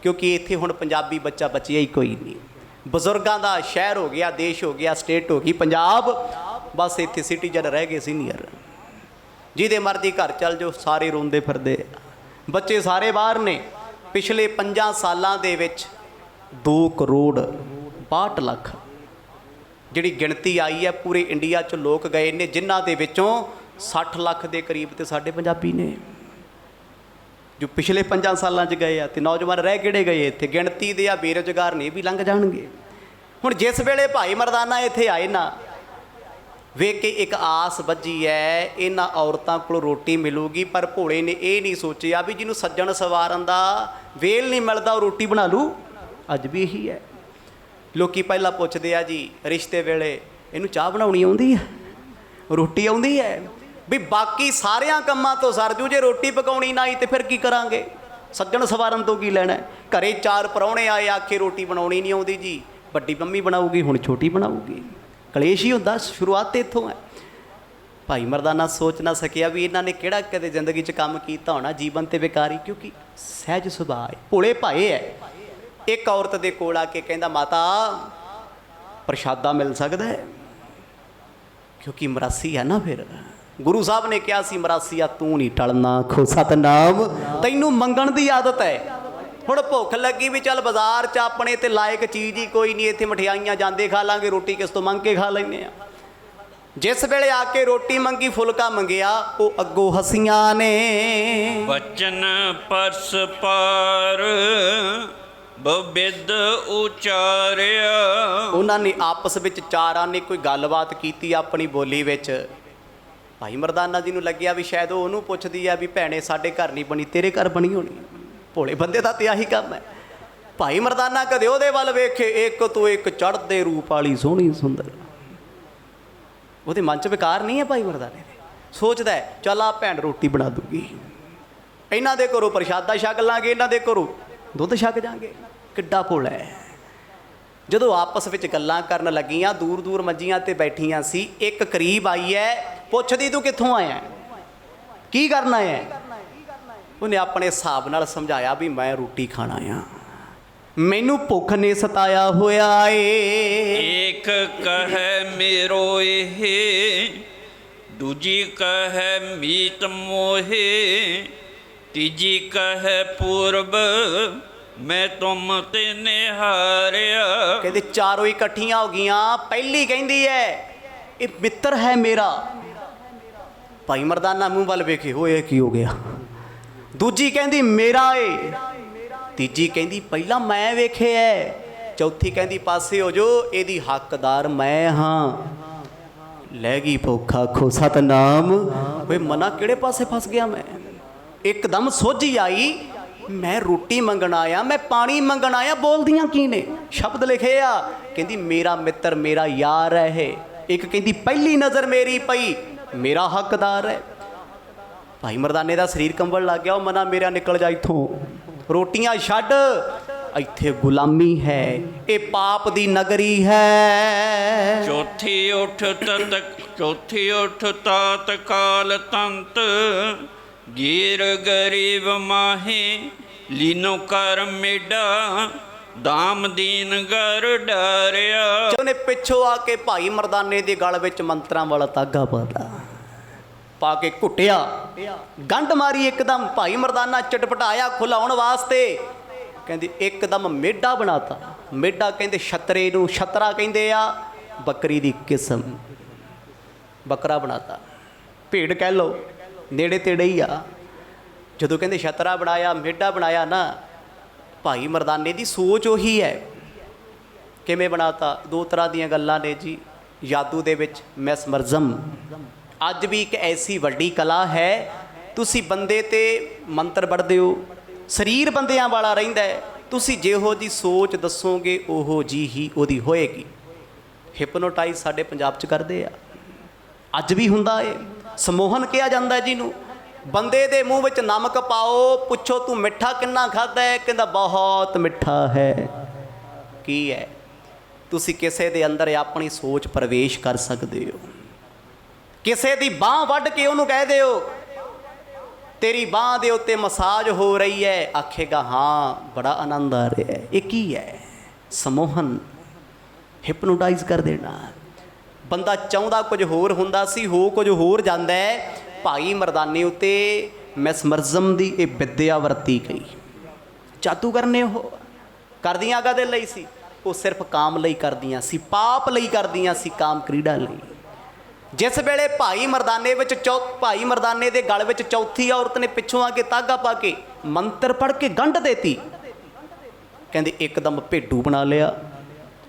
ਕਿਉਂਕਿ ਇੱਥੇ ਹੁਣ ਪੰਜਾਬੀ ਬੱਚਾ ਬਚਿਆ ਹੀ ਕੋਈ ਨਹੀਂ। ਬਜ਼ੁਰਗਾਂ ਦਾ ਸ਼ਹਿਰ ਹੋ ਗਿਆ, ਦੇਸ਼ ਹੋ ਗਿਆ, ਸਟੇਟ ਹੋ ਗਈ ਪੰਜਾਬ, ਬਸ ਇੱਥੇ ਸਿਟੀਜ਼ਨ ਰਹਿ ਗਏ ਸੀਨੀਅਰ। ਜਿਹਦੇ ਮਰਜ਼ੀ ਘਰ ਚੱਲ ਜਾਓ, ਸਾਰੇ ਰੋਂਦੇ ਫਿਰਦੇ, ਬੱਚੇ ਸਾਰੇ ਬਾਹਰ ਨੇ। ਪਿਛਲੇ 5 ਸਾਲਾਂ ਦੇ ਵਿੱਚ 2 ਕਰੋੜ 62 ਲੱਖ ਜਿਹੜੀ ਗਿਣਤੀ ਆਈ ਹੈ, ਪੂਰੇ ਇੰਡੀਆ 'ਚ ਲੋਕ ਗਏ ਨੇ, ਜਿਨ੍ਹਾਂ ਦੇ ਵਿੱਚੋਂ 60 ਲੱਖ ਦੇ ਕਰੀਬ ਤੇ ਸਾਡੇ ਪੰਜਾਬੀ ਨੇ, ਜੋ ਪਿਛਲੇ 5 ਸਾਲਾਂ 'ਚ ਗਏ ਆ। ਤੇ ਨੌਜਵਾਨ ਰਹਿ ਕਿਹੜੇ ਗਏ ਇੱਥੇ, ਗਿਣਤੀ ਦੇ ਆ, ਬੇਰੁਜ਼ਗਾਰ ਨੇ, ਵੀ ਲੰਘ ਜਾਣਗੇ। ਹੁਣ ਜਿਸ ਵੇਲੇ ਭਾਈ ਮਰਦਾਨਾ ਇੱਥੇ ਆਏ ਨਾ, ਵੇਖ ਕੇ ਇੱਕ ਆਸ ਬੱਝੀ ਹੈ, ਇਹਨਾਂ ਔਰਤਾਂ ਕੋਲ ਰੋਟੀ ਮਿਲੂਗੀ। ਪਰ ਭੋਲੇ ਨੇ ਇਹ ਨਹੀਂ ਸੋਚਿਆ ਵੀ ਜਿਹਨੂੰ ਸੱਜਣ ਸਵਾਰਨ ਦਾ ਵੇਲ ਨਹੀਂ ਮਿਲਦਾ, ਉਹ ਰੋਟੀ ਬਣਾ ਲੂ। ਅੱਜ ਵੀ ਇਹੀ ਹੈ, ਲੋਕੀ ਪਹਿਲਾਂ ਪੁੱਛਦੇ ਆ ਜੀ ਰਿਸ਼ਤੇ ਵੇਲੇ, ਇਹਨੂੰ ਚਾਹ ਬਣਾਉਣੀ ਆਉਂਦੀ ਹੈ, ਰੋਟੀ ਆਉਂਦੀ ਹੈ, ਵੀ ਬਾਕੀ ਸਾਰਿਆਂ ਕੰਮਾਂ ਤੋਂ ਸਰਜੂ, ਜੇ ਰੋਟੀ ਪਕਾਉਣੀ ਨਾ ਆਈ ਤੇ ਫਿਰ ਕੀ ਕਰਾਂਗੇ, ਸੱਜਣ ਸਵਾਰਨ ਤੋਂ ਕੀ ਲੈਣਾ। ਘਰੇ 4 ਪ੍ਰਾਹੁਣੇ ਆਏ, ਆਖੇ ਰੋਟੀ ਬਣਾਉਣੀ ਨਹੀਂ ਆਉਂਦੀ ਜੀ, ਵੱਡੀ ਮੰਮੀ ਬਣਾਊਗੀ, ਹੁਣ ਛੋਟੀ ਬਣਾਊਗੀ, ਕਲੇਸ਼ ਹੀ ਹੁੰਦਾ, ਸ਼ੁਰੂਆਤ ਤੇ ਇੱਥੋਂ ਹੈ। ਭਾਈ ਮਰਦਾਨਾ ਸੋਚ ਨਾ ਸਕਿਆ ਵੀ ਇਹਨਾਂ ਨੇ ਕਿਹੜਾ ਕਦੇ ਜ਼ਿੰਦਗੀ 'ਚ ਕੰਮ ਕੀਤਾ ਹੋਣਾ ਜੀਵਨ ਤੇ ਵਿਕਾਰੀ, ਕਿਉਂਕਿ ਸਹਿਜ ਸੁਭਾਅ ਹੈ, ਭੋਲੇ ਭਾਏ ਹੈ। ਇੱਕ ਔਰਤ ਦੇ ਕੋਲ ਆ ਕੇ ਕਹਿੰਦਾ ਮਾਤਾ ਪ੍ਰਸ਼ਾਦਾ ਮਿਲ ਸਕਦਾ ਹੈ, ਕਿਉਂਕਿ ਮਰਾਸੀ ਹੈ ਨਾ। ਫਿਰ ਗੁਰੂ ਸਾਹਿਬ ਨੇ ਕਿਹਾ ਸੀ ਮਰਾਸੀਆ ਤੂੰ ਨਹੀਂ ਟਲਣਾ, ਖੋ ਸਤਨਾਮ, ਤੈਨੂੰ ਮੰਗਣ ਦੀ ਆਦਤ ਹੈ। ਹੁਣ ਭੁੱਖ ਲੱਗੀ ਵੀ ਚੱਲ ਬਾਜ਼ਾਰ 'ਚ ਆਪਣੇ ਤੇ ਲਾਇਕ ਚੀਜ਼ ਹੀ ਕੋਈ ਨਹੀਂ, ਇੱਥੇ ਮਠਿਆਈਆਂ ਜਾਂਦੇ ਖਾ ਲਾਂਗੇ, ਰੋਟੀ ਕਿਸ ਤੋਂ ਮੰਗ ਕੇ ਖਾ ਲੈਂਦੇ ਆ। ਜਿਸ ਵੇਲੇ ਆ ਕੇ ਰੋਟੀ ਮੰਗੀ, ਫੁਲਕਾ ਮੰਗਿਆ, ਉਹ ਅੱਗੋਂ ਹਸੀਆਂ ਨੇ। ਬਚਨ ਪਰਸ ਪਾਰ ਬਿਦ ਉਚਾਰਿਆ। ਉਹਨਾਂ ਨੇ ਆਪਸ ਵਿੱਚ 4 ਨੇ ਕੋਈ ਗੱਲਬਾਤ ਕੀਤੀ ਆਪਣੀ ਬੋਲੀ ਵਿੱਚ। ਭਾਈ ਮਰਦਾਨਾ ਜੀ ਨੂੰ ਲੱਗਿਆ ਵੀ ਸ਼ਾਇਦ ਉਹ ਉਹਨੂੰ ਪੁੱਛਦੀ ਆ ਵੀ ਭੈਣੇ ਸਾਡੇ ਘਰ ਨਹੀਂ ਬਣੀ, ਤੇਰੇ ਘਰ ਬਣੀ ਹੋਣੀ। ਭੋਲੇ ਬੰਦੇ ਦਾ ਤੇ ਆਹੀ ਕੰਮ ਹੈ। ਭਾਈ ਮਰਦਾਨਾ ਕਦੇ ਉਹਦੇ ਵੱਲ ਵੇਖੇ, ਇੱਕ ਤੋਂ ਇੱਕ ਚੜ੍ਹਦੇ ਰੂਪ ਵਾਲੀ ਸੋਹਣੀ ਸੁੰਦਰ। ਉਹਦੇ ਮਨ 'ਚ ਵਿਕਾਰ ਨਹੀਂ ਹੈ ਭਾਈ ਮਰਦਾਨੇ ਦੇ। ਸੋਚਦਾ ਹੈ ਚੱਲ ਆ ਭੈਣ ਰੋਟੀ ਬਣਾ ਦੂਗੀ, ਇਹਨਾਂ ਦੇ ਘਰੋਂ ਪ੍ਰਸ਼ਾਦਾ ਛਕ ਲਾਂਗੇ, ਇਹਨਾਂ ਦੇ ਘਰੋਂ ਦੁੱਧ ਛਕ ਜਾਾਂਗੇ। ਕਿੱਡਾ ਭੋਲਾ ਹੈ। ਜਦੋਂ ਆਪਸ ਵਿੱਚ ਗੱਲਾਂ ਕਰਨ ਲੱਗੀਆਂ, ਦੂਰ ਦੂਰ ਮੰਜੀਆਂ ਤੇ ਬੈਠੀਆਂ ਸੀ, ਇੱਕ ਕਰੀਬ ਆਈ ਹੈ, ਪੁੱਛਦੀ ਤੂੰ ਕਿੱਥੋਂ ਆਇਆ, ਕੀ ਕਰਨਾ ਹੈ? ਉਹਨੇ ਆਪਣੇ ਹਿਸਾਬ ਨਾਲ ਸਮਝਾਇਆ ਵੀ ਮੈਂ ਰੋਟੀ ਖਾਣ ਆਇਆ, ਮੈਨੂੰ ਭੁੱਖ ਨੇ ਸਤਾਇਆ ਹੋਇਆ ਏ। ਏਕ ਕਹੈ ਮੇਰੋ ਇਹ, ਦੂਜੀ ਕਹੈ ਮੀਤ ਮੋਹੇ, ਤੀਜੀ ਕਹੈ ਪੂਰਬ ਮੈਂ ਤੁਮ ਤੇ ਨਿਹਾਰਿਆ। ਕਹਿੰਦੇ ਚਾਰੋਂ ਇਕੱਠੀਆਂ ਹੋ ਗਈਆਂ। ਪਹਿਲੀ ਕਹਿੰਦੀ ਹੈ ਇਹ ਮਿੱਤਰ ਹੈ ਮੇਰਾ। ਭਾਈ ਮਰਦਾਨਾ ਮੂੰਹ ਵੱਲ ਵੇਖੇ, ਹੋਏ ਕੀ ਹੋ ਗਿਆ। ਦੂਜੀ ਕਹਿੰਦੀ ਮੇਰਾ ਏ। ਤੀਜੀ ਕਹਿੰਦੀ ਪਹਿਲਾਂ ਮੈਂ ਵੇਖਿਆ। ਚੌਥੀ ਕਹਿੰਦੀ ਪਾਸੇ ਹੋ ਜੋ, ਇਹਦੀ ਹੱਕਦਾਰ ਮੈਂ ਹਾਂ। ਲੈ ਗਈ ਭੁੱਖ ਆਖੋ ਸਤਨਾਮ। ਓਏ ਮਨਾ ਕਿਹੜੇ ਪਾਸੇ ਫਸ ਗਿਆ ਮੈਂ। ਇੱਕਦਮ ਸੋਝੀ ਆਈ, ਮੈਂ ਰੋਟੀ ਮੰਗਣ ਆਇਆ, ਮੈਂ ਪਾਣੀ ਮੰਗਣ ਆਇਆ, ਬੋਲਦੀਆਂ ਕੀ ਨੇ? ਸ਼ਬਦ ਲਿਖੇ ਆ। ਕਹਿੰਦੀ ਮੇਰਾ ਮਿੱਤਰ ਮੇਰਾ ਯਾਰ ਹੈ ਇਹ। ਇੱਕ ਕਹਿੰਦੀ ਪਹਿਲੀ ਨਜ਼ਰ ਮੇਰੀ ਪਈ, ਮੇਰਾ ਹੱਕਦਾਰ ਹੈ। ਭਾਈ ਮਰਦਾਨੇ ਦਾ ਸਰੀਰ ਕੰਬਣ ਲੱਗ ਗਿਆ। ਉਹ ਮਨਾ ਮੇਰਾ ਨਿਕਲ ਜਾ ਇੱਥੋਂ, ਰੋਟੀਆਂ ਛੱਡ, ਇੱਥੇ ਗੁਲਾਮੀ ਹੈ, ਇਹ ਪਾਪ ਦੀ ਨਗਰੀ ਹੈ। ਚੌਥੀ ਉਠ ਤਾਤ ਕਾਲ ਤੰਤ, ਗੀਰ ਗਰੀਬ ਮਾਹੇ ਲੀਨੋ ਕਰ ਮੇਡਾ, ਦਾਮ ਦੀਨ ਗਰ ਡਾਰਿਆ। ਉਹਨੇ ਪਿੱਛੋਂ ਆ ਕੇ ਭਾਈ ਮਰਦਾਨੇ ਦੇ ਗਲ ਵਿੱਚ ਮੰਤਰਾਂ ਵਾਲਾ ਤਾਗਾ ਪਾ ਕੇ ਘੁੱਟਿਆ, ਗੰਢ ਮਾਰੀ ਇੱਕਦਮ। ਭਾਈ ਮਰਦਾਨਾ ਚਟਪਟਾਇਆ ਖੁਲਾਉਣ ਵਾਸਤੇ। ਕਹਿੰਦੇ ਇੱਕਦਮ ਮੇਢਾ ਬਣਾਤਾ। ਮੇਢਾ ਕਹਿੰਦੇ ਛਤਰੇ ਨੂੰ, ਛਤਰਾ ਕਹਿੰਦੇ ਆ ਬੱਕਰੀ ਦੀ ਕਿਸਮ, ਬੱਕਰਾ ਬਣਾਤਾ। ਭੇਡ ਕਹਿ ਲਓ, ਨੇੜੇ ਤੇੜੇ ਹੀ ਆ। ਜਦੋਂ ਕਹਿੰਦੇ ਛਤਰਾ ਬਣਾਇਆ, ਮੇਢਾ ਬਣਾਇਆ ਨਾ, ਭਾਈ ਮਰਦਾਨੇ ਦੀ ਸੋਚ ਉਹੀ ਹੈ। ਕਿਵੇਂ ਬਣਾਤਾ? ਦੋ ਤਰ੍ਹਾਂ ਦੀਆਂ ਗੱਲਾਂ ਨੇ ਜੀ ਜਾਦੂ ਦੇ ਵਿੱਚ। ਮੈਸਮਰਜ਼ਮ ਅੱਜ ਵੀ ਇੱਕ ਐਸੀ ਵੱਡੀ ਕਲਾ ਹੈ। ਤੁਸੀਂ ਬੰਦੇ ਤੇ ਮੰਤਰ ਪੜ੍ਹਦੇ ਹੋ, ਸਰੀਰ ਬੰਦਿਆਂ ਵਾਲਾ ਰਹਿੰਦਾ ਹੈ। ਤੁਸੀਂ ਜਿਹੋ ਜੀ ਸੋਚ ਦੱਸੋਗੇ ਉਹੋ ਜੀ ਹੀ ਉਹਦੀ ਹੋਏਗੀ। ਹਿਪਨੋਟਾਈਜ਼ ਸਾਡੇ ਪੰਜਾਬ 'ਚ ਕਰਦੇ ਆ, ਅੱਜ ਵੀ ਹੁੰਦਾ ਏ। ਸਮੋਹਨ ਕਿਹਾ ਜਾਂਦਾ ਜਿਹਨੂੰ। ਬੰਦੇ ਦੇ ਮੂੰਹ ਵਿੱਚ ਨਮਕ ਪਾਓ, ਪੁੱਛੋ ਤੂੰ ਮਿੱਠਾ ਕਿੰਨਾ ਖਾਧਾ ਹੈ, ਕਹਿੰਦਾ ਬਹੁਤ ਮਿੱਠਾ ਹੈ। ਕੀ ਹੈ? ਤੁਸੀਂ ਕਿਸੇ ਦੇ ਅੰਦਰ ਆਪਣੀ ਸੋਚ ਪ੍ਰਵੇਸ਼ ਕਰ ਸਕਦੇ ਹੋ। ਕਿਸੇ ਦੀ ਬਾਂਹ ਵੱਢ ਕੇ ਉਹਨੂੰ ਕਹਿ ਦਿਓ ਤੇਰੀ ਬਾਂਹ ਦੇ ਉੱਤੇ ਮਸਾਜ ਹੋ ਰਹੀ ਹੈ, ਆਖੇਗਾ ਹਾਂ ਬੜਾ ਆਨੰਦ ਆ ਰਿਹਾ ਹੈ। ਇਹ ਕੀ ਹੈ? ਸਮੋਹਨ, ਹਿਪਨੋਟਾਈਜ਼ ਕਰ ਦੇਣਾ। ਬੰਦਾ ਚਾਹੁੰਦਾ ਕੁਝ ਹੋਰ ਹੁੰਦਾ ਸੀ, ਹੋ ਕੁਝ ਹੋਰ ਜਾਂਦਾ ਹੈ। ਭਾਈ ਮਰਦਾਨੇ ਉੱਤੇ ਮੈਸਮਰਜ਼ਮ ਦੀ ਇਹ ਵਿਦਿਆ ਵਰਤੀ ਗਈ। ਜਾਦੂ ਕਰਨੇ ਉਹ ਕਰਦੀਆਂ ਕਾਹਦੇ ਲਈ ਸੀ? ਉਹ ਸਿਰਫ ਕਾਮ ਲਈ ਕਰਦੀਆਂ ਸੀ, ਪਾਪ ਲਈ ਕਰਦੀਆਂ ਸੀ, ਕਾਮ ਕ੍ਰੀੜਾ ਲਈ। ਜਿਸ ਵੇਲੇ ਭਾਈ ਮਰਦਾਨੇ ਦੇ ਗਲ ਵਿੱਚ ਚੌਥੀ ਔਰਤ ਨੇ ਪਿੱਛੋਂ ਆ ਕੇ ਤਾਗਾ ਪਾ ਕੇ ਮੰਤਰ ਪੜ੍ਹ ਕੇ ਗੰਢ ਦੇਤੀ। ਕਹਿੰਦੇ ਇੱਕਦਮ ਭੇਡੂ ਬਣਾ ਲਿਆ।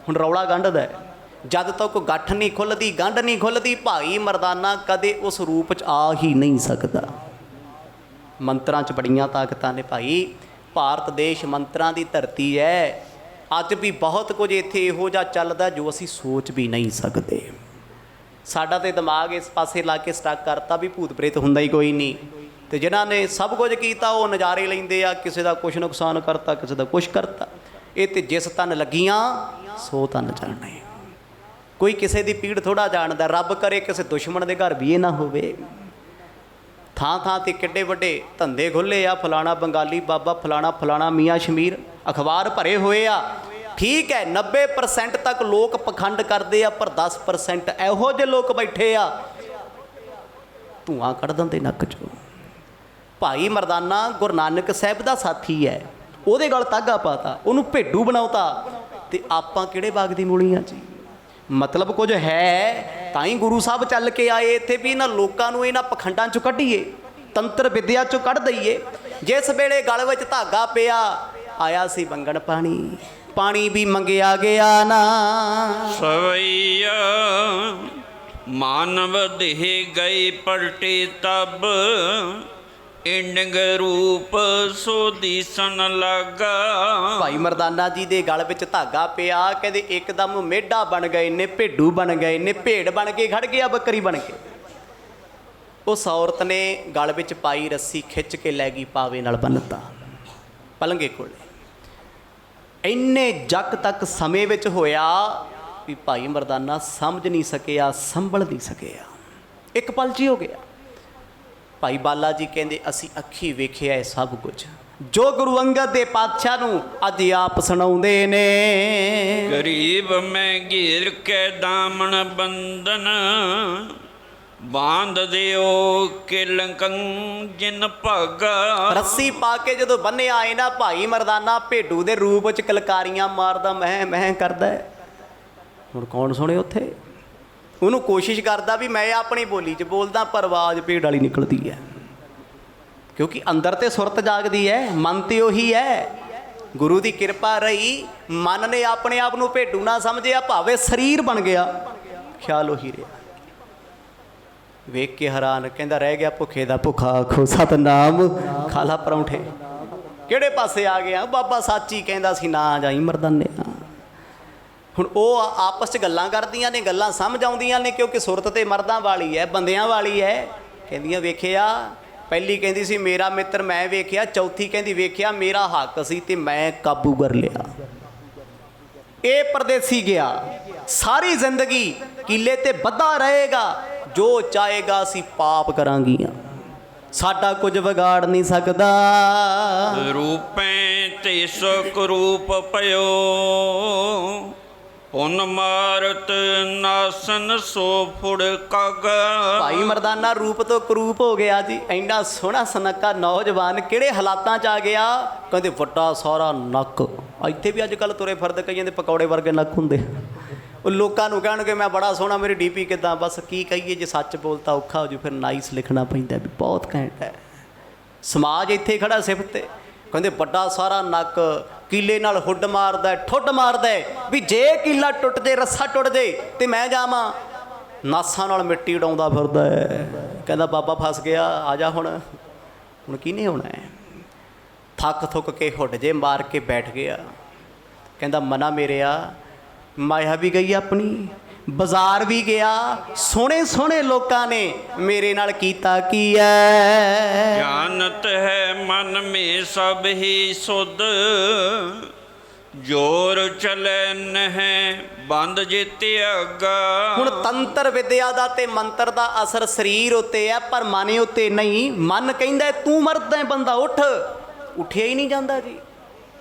ਹੁਣ ਰੌਲਾ ਗੰਢਦਾ ਹੈ। ਜਦ ਤੱਕ ਗੱਠ ਨਹੀਂ ਖੁੱਲ੍ਹਦੀ, ਗੰਢ ਨਹੀਂ ਖੁੱਲ੍ਹਦੀ, ਭਾਈ ਮਰਦਾਨਾ ਕਦੇ ਉਸ ਰੂਪ 'ਚ ਆ ਹੀ ਨਹੀਂ ਸਕਦਾ। ਮੰਤਰਾਂ 'ਚ ਬੜੀਆਂ ਤਾਕਤਾਂ ਨੇ ਭਾਈ। ਭਾਰਤ ਦੇਸ਼ ਮੰਤਰਾਂ ਦੀ ਧਰਤੀ ਹੈ। ਅੱਜ ਵੀ ਬਹੁਤ ਕੁਝ ਇੱਥੇ ਇਹੋ ਜਿਹਾ ਚੱਲਦਾ ਜੋ ਅਸੀਂ ਸੋਚ ਵੀ ਨਹੀਂ ਸਕਦੇ। ਸਾਡਾ ਤੇ ਦਿਮਾਗ ਇਸ ਪਾਸੇ ਲਾ ਕੇ ਸਟਕ ਕਰਤਾ ਵੀ ਭੂਤ ਪ੍ਰੇਤ ਹੁੰਦਾ ਹੀ ਕੋਈ ਨਹੀਂ। ਤੇ ਜਿਨ੍ਹਾਂ ਨੇ ਸਭ ਕੁਝ ਕੀਤਾ ਉਹ ਨਜ਼ਾਰੇ ਲੈਂਦੇ ਆ। ਕਿਸੇ ਦਾ ਕੁਛ ਨੁਕਸਾਨ ਕਰਤਾ, ਕਿਸੇ ਦਾ ਕੁਛ ਕਰਤਾ। ਇਹ ਤੇ ਜਿਸ ਤਨ ਲੱਗੀਆਂ ਸੋ ਤਨ ਜਾਣੇ। ਕੋਈ ਕਿਸੇ ਦੀ ਪੀੜ ਥੋੜ੍ਹਾ ਜਾਣਦਾ। ਰੱਬ ਕਰੇ ਕਿਸੇ ਦੁਸ਼ਮਣ ਦੇ ਘਰ ਵੀ ਇਹ ਨਾ ਹੋਵੇ। ਥਾਂ ਥਾਂ 'ਤੇ ਕਿੱਡੇ ਵੱਡੇ ਧੰਦੇ ਖੁੱਲ੍ਹੇ ਆ। ਫਲਾਣਾ ਬੰਗਾਲੀ ਬਾਬਾ, ਫਲਾਣਾ ਮੀਆਂ ਸ਼ਮੀਰ, ਅਖਬਾਰ ਭਰੇ ਹੋਏ ਆ। ਠੀਕ ਹੈ, 90% ਤੱਕ ਲੋਕ ਪਖੰਡ ਕਰਦੇ ਆ, ਪਰ 10% ਇਹੋ ਜਿਹੇ ਲੋਕ ਬੈਠੇ ਆ ਧੂਆਂ ਕੱਢ ਦਿੰਦੇ ਨੱਕ 'ਚੋਂ। ਭਾਈ ਮਰਦਾਨਾ ਗੁਰੂ ਨਾਨਕ ਸਾਹਿਬ ਦਾ ਸਾਥੀ ਹੈ। ਉਹਦੇ ਗਲ ਤਾਗਾ ਪਾਤਾ, ਉਹਨੂੰ ਭੇਡੂ ਬਣਾਉਤਾ। ਤੇ ਆਪਾਂ ਕਿਹੜੇ ਬਾਗ ਦੀ ਮੂਲੀਆਂ ਜੀ? ਮਤਲਬ ਕੁਝ ਹੈ ਤਾਂ ਹੀ ਗੁਰੂ ਸਾਹਿਬ ਚੱਲ ਕੇ ਆਏ ਇੱਥੇ ਵੀ ਇਹਨਾਂ ਲੋਕਾਂ ਨੂੰ ਇਹਨਾਂ ਪਖੰਡਾਂ 'ਚੋਂ ਕੱਢੀਏ, ਤੰਤਰ ਵਿਦਿਆ 'ਚੋਂ ਕੱਢ ਦਈਏ। ਜਿਸ ਵੇਲੇ ਗਲ ਵਿੱਚ ਧਾਗਾ ਪਿਆ, ਆਇਆ ਸੀ ਮੰਗਣ ਪਾਣੀ, ਪਾਣੀ ਵੀ ਮੰਗਿਆ ਗਿਆ ਨਾ। ਸਵਈਆ ਮਾਨਵ ਦੇਹ ਗਈ ਪਲਟੇ ਤਬ, ਇੰਡਿੰਗ ਰੂਪ ਸੋ ਦੀਸਨ ਲੱਗਾ। ਭਾਈ ਮਰਦਾਨਾ ਜੀ ਦੇ ਗਲ ਵਿੱਚ ਧਾਗਾ ਪਿਆ, ਕਹਿੰਦੇ ਇੱਕਦਮ ਮੇਢਾ ਬਣ ਗਏ ਨੇ, ਭੇਡੂ ਬਣ ਗਏ ਨੇ, ਭੇਡ ਬਣ ਕੇ ਖੜ ਗਿਆ, ਬੱਕਰੀ ਬਣ ਕੇ। ਉਸ ਔਰਤ ਨੇ ਗਲ ਵਿੱਚ ਪਾਈ ਰੱਸੀ ਖਿੱਚ ਕੇ ਲੈ ਗਈ, ਪਾਵੇ ਨਾਲ ਬੰਨ੍ਹਤਾ ਪਲੰਗੇ ਕੋਲੇ। ਇੰਨੇ ਜੱਗ ਤੱਕ ਸਮੇਂ ਵਿੱਚ ਹੋਇਆ ਵੀ ਭਾਈ ਮਰਦਾਨਾ ਸਮਝ ਨਹੀਂ ਸਕਿਆ, ਸੰਭਲ ਨਹੀਂ ਸਕਿਆ, ਇੱਕ ਪਲ 'ਚ ਹੀ ਹੋ ਗਿਆ। ਭਾਈ ਬਾਲਾ ਜੀ ਕਹਿੰਦੇ ਅਸੀਂ ਅੱਖੀ ਵੇਖਿਆ ਇਹ ਸਭ ਕੁਝ, ਜੋ ਗੁਰੂ ਅੰਗਦ ਦੇ ਪਾਤਸ਼ਾਹ ਨੂੰ ਅੱਜ ਆਪ ਸੁਣਾਉਂਦੇ ਨੇ। ਗਰੀਬ ਮੈਂ ਘੇਰ ਕੇ ਦਾਮਨ ਬੰਧਨ, ਬਾਂਧ ਦਿਓ ਕਿਲਕੰ ਜਿਨ ਭਾਗਾ। ਰੱਸੀ ਪਾ ਕੇ ਜਦੋਂ ਬੰਨਿਆ ਆਏ ਨਾ, ਭਾਈ ਮਰਦਾਨਾ ਭੇਡੂ ਦੇ ਰੂਪ ਵਿੱਚ ਕਲਕਾਰੀਆਂ ਮਾਰਦਾ, ਮੈਂ ਕਰਦਾ। ਹੁਣ ਕੌਣ ਸੁਣੇ ਉੱਥੇ? ਉਹਨੂੰ ਕੋਸ਼ਿਸ਼ ਕਰਦਾ ਵੀ ਮੈਂ ਆਪਣੀ ਬੋਲੀ 'ਚ ਬੋਲਦਾ, ਪਰ ਆਵਾਜ਼ ਭੇਡ ਵਾਲੀ ਨਿਕਲਦੀ ਹੈ, ਕਿਉਂਕਿ ਅੰਦਰ ਤੇ ਸੁਰਤ ਜਾਗਦੀ ਹੈ, ਮਨ ਤੇ ਉਹੀ ਹੈ। ਗੁਰੂ ਦੀ ਕਿਰਪਾ ਰਹੀ, ਮਨ ਨੇ ਆਪਣੇ ਆਪ ਨੂੰ ਭੇਡੂ ਨਾ ਸਮਝਿਆ, ਭਾਵੇਂ ਸਰੀਰ ਬਣ ਗਿਆ, ਖਿਆਲ ਉਹੀ ਰਿਹਾ। ਵੇਖ ਕੇ ਹੈਰਾਨ, ਕਹਿੰਦਾ ਰਹਿ ਗਿਆ ਭੁੱਖੇ ਦਾ ਭੁੱਖਾ, ਆਖੋ ਸਤਨਾਮ, ਖਾ ਲਾ ਪਰੌਂਠੇ। ਕਿਹੜੇ ਪਾਸੇ ਆ ਗਿਆ? ਬਾਬਾ ਸਾਚੀ ਕਹਿੰਦਾ ਸੀ ਨਾ ਜਾਈ ਮਰਦਾਨਿਆ। ਹੁਣ ਉਹ ਆਪਸ 'ਚ ਗੱਲਾਂ ਕਰਦੀਆਂ ਨੇ, ਗੱਲਾਂ ਸਮਝ ਆਉਂਦੀਆਂ ਨੇ, ਕਿਉਂਕਿ ਸੁਰਤ ਤੇ ਮਰਦਾਂ ਵਾਲੀ ਹੈ, ਬੰਦਿਆਂ ਵਾਲੀ ਹੈ। ਕਹਿੰਦੀਆਂ ਵੇਖਿਆ, ਪਹਿਲੀ ਕਹਿੰਦੀ ਸੀ ਮੇਰਾ ਮਿੱਤਰ ਮੈਂ ਵੇਖਿਆ, ਚੌਥੀ ਕਹਿੰਦੀ ਵੇਖਿਆ ਮੇਰਾ ਹੱਕ ਸੀ ਤੇ ਮੈਂ ਕਾਬੂ ਕਰ ਲਿਆ। ਇਹ ਪਰਦੇਸੀ ਗਿਆ, ਸਾਰੀ ਜ਼ਿੰਦਗੀ ਕਿਲੇ ਤੇ ਬੱਧਾ ਰਹੇਗਾ, ਜੋ ਚਾਹੇਗਾ ਅਸੀਂ ਪਾਪ ਕਰਾਂਗੀਆਂ, ਸਾਡਾ ਕੁਝ ਵਿਗਾੜ ਨਹੀਂ ਸਕਦਾ। ਰੂਪੇ ਤੇ ਸੁਖ ਰੂਪ ਪਇਓ, ਪੁਨ ਮਾਰਤ ਨਾਸਨ ਸੋ ਫੁੜ ਕਾਗਾ। ਭਾਈ ਮਰਦਾਨਾ ਰੂਪ ਤੋਂ ਕਰੂਪ ਹੋ ਗਿਆ ਜੀ। ਇੰਨਾ ਸੋਹਣਾ ਸੁਨੱਖਾ ਨੌਜਵਾਨ ਕਿਹੜੇ ਹਾਲਾਤਾਂ 'ਚ ਆ ਗਿਆ? ਕਹਿੰਦੇ ਵੱਡਾ ਸਾਰਾ ਨੱਕ। ਇੱਥੇ ਵੀ ਅੱਜ ਕੱਲ੍ਹ ਤੁਰੇ ਫਿਰਦੇ ਕਈਆਂ ਦੇ ਪਕੌੜੇ ਵਰਗੇ ਨੱਕ ਹੁੰਦੇ। ਉਹ ਲੋਕਾਂ ਨੂੰ ਕਹਿਣਗੇ ਮੈਂ ਬੜਾ ਸੋਹਣਾ, ਮੇਰੀ ਡੀਪੀ ਕਿੱਦਾਂ। ਬਸ ਕੀ ਕਹੀਏ, ਜੇ ਸੱਚ ਬੋਲਤਾ ਔਖਾ ਹੋ ਜੂ, ਫਿਰ ਨਾਈਸ ਲਿਖਣਾ ਪੈਂਦਾ ਵੀ ਬਹੁਤ ਘੈਂਟ ਹੈ। ਸਮਾਜ ਇੱਥੇ ਖੜਾ ਸਿਫਤ ਤੇ, ਕਹਿੰਦੇ ਵੱਡਾ ਸਾਰਾ ਨੱਕ, ਕੀਲੇ ਨਾਲ ਹੁੱਡ ਮਾਰਦਾ, ਠੁੱਡ ਮਾਰਦਾ ਵੀ ਜੇ ਕੀਲਾ ਟੁੱਟ ਜੇ, ਰੱਸਾ ਟੁੱਟ ਜੇ ਤੇ ਮੈਂ ਜਾਵਾਂ। ਨਾਸਾਂ ਨਾਲ ਮਿੱਟੀ ਉਡਾਉਂਦਾ ਫਿਰਦਾ ਹੈ। ਕਹਿੰਦਾ ਬਾਬਾ ਫਸ ਗਿਆ, ਆ ਜਾ ਹੁਣ ਕਿਹਨੇ ਹੋਣਾ ਹੈ? ਥੱਕ ਥੁੱਕ ਕੇ ਹੁੱਡ ਜੇ ਮਾਰ ਕੇ ਬੈਠ ਗਿਆ। ਕਹਿੰਦਾ ਮਨਾ ਮੇਰਿਆ, ਮਾਇਆ ਵੀ ਗਈ ਆਪਣੀ, ਬਾਜ਼ਾਰ ਵੀ ਗਿਆ, ਸੋਹਣੇ ਸੋਹਣੇ ਲੋਕਾਂ ਨੇ ਮੇਰੇ ਨਾਲ ਕੀਤਾ ਕੀ ਹੈ। ਜਾਨਤ ਹੈ ਮਨ ਮੇ ਸਭ ਹੀ ਸੁਧ, ਜੋਰ ਚਲੇ ਨਹਿ ਬੰਦ ਜੇ ਤਿਆਗਾ। ਹੁਣ ਤੰਤਰ ਵਿਦਿਆ ਦਾ ਤੇ ਮੰਤਰ ਦਾ ਅਸਰ ਸਰੀਰ ਉੱਤੇ ਹੈ, ਪਰ ਮਨ ਉੱਤੇ ਨਹੀਂ। ਮਨ ਕਹਿੰਦਾ ਤੂੰ ਮਰਦਾ ਬੰਦਾ, ਉੱਠ, ਉੱਠਿਆ ਹੀ ਨਹੀਂ ਜਾਂਦਾ ਜੀ।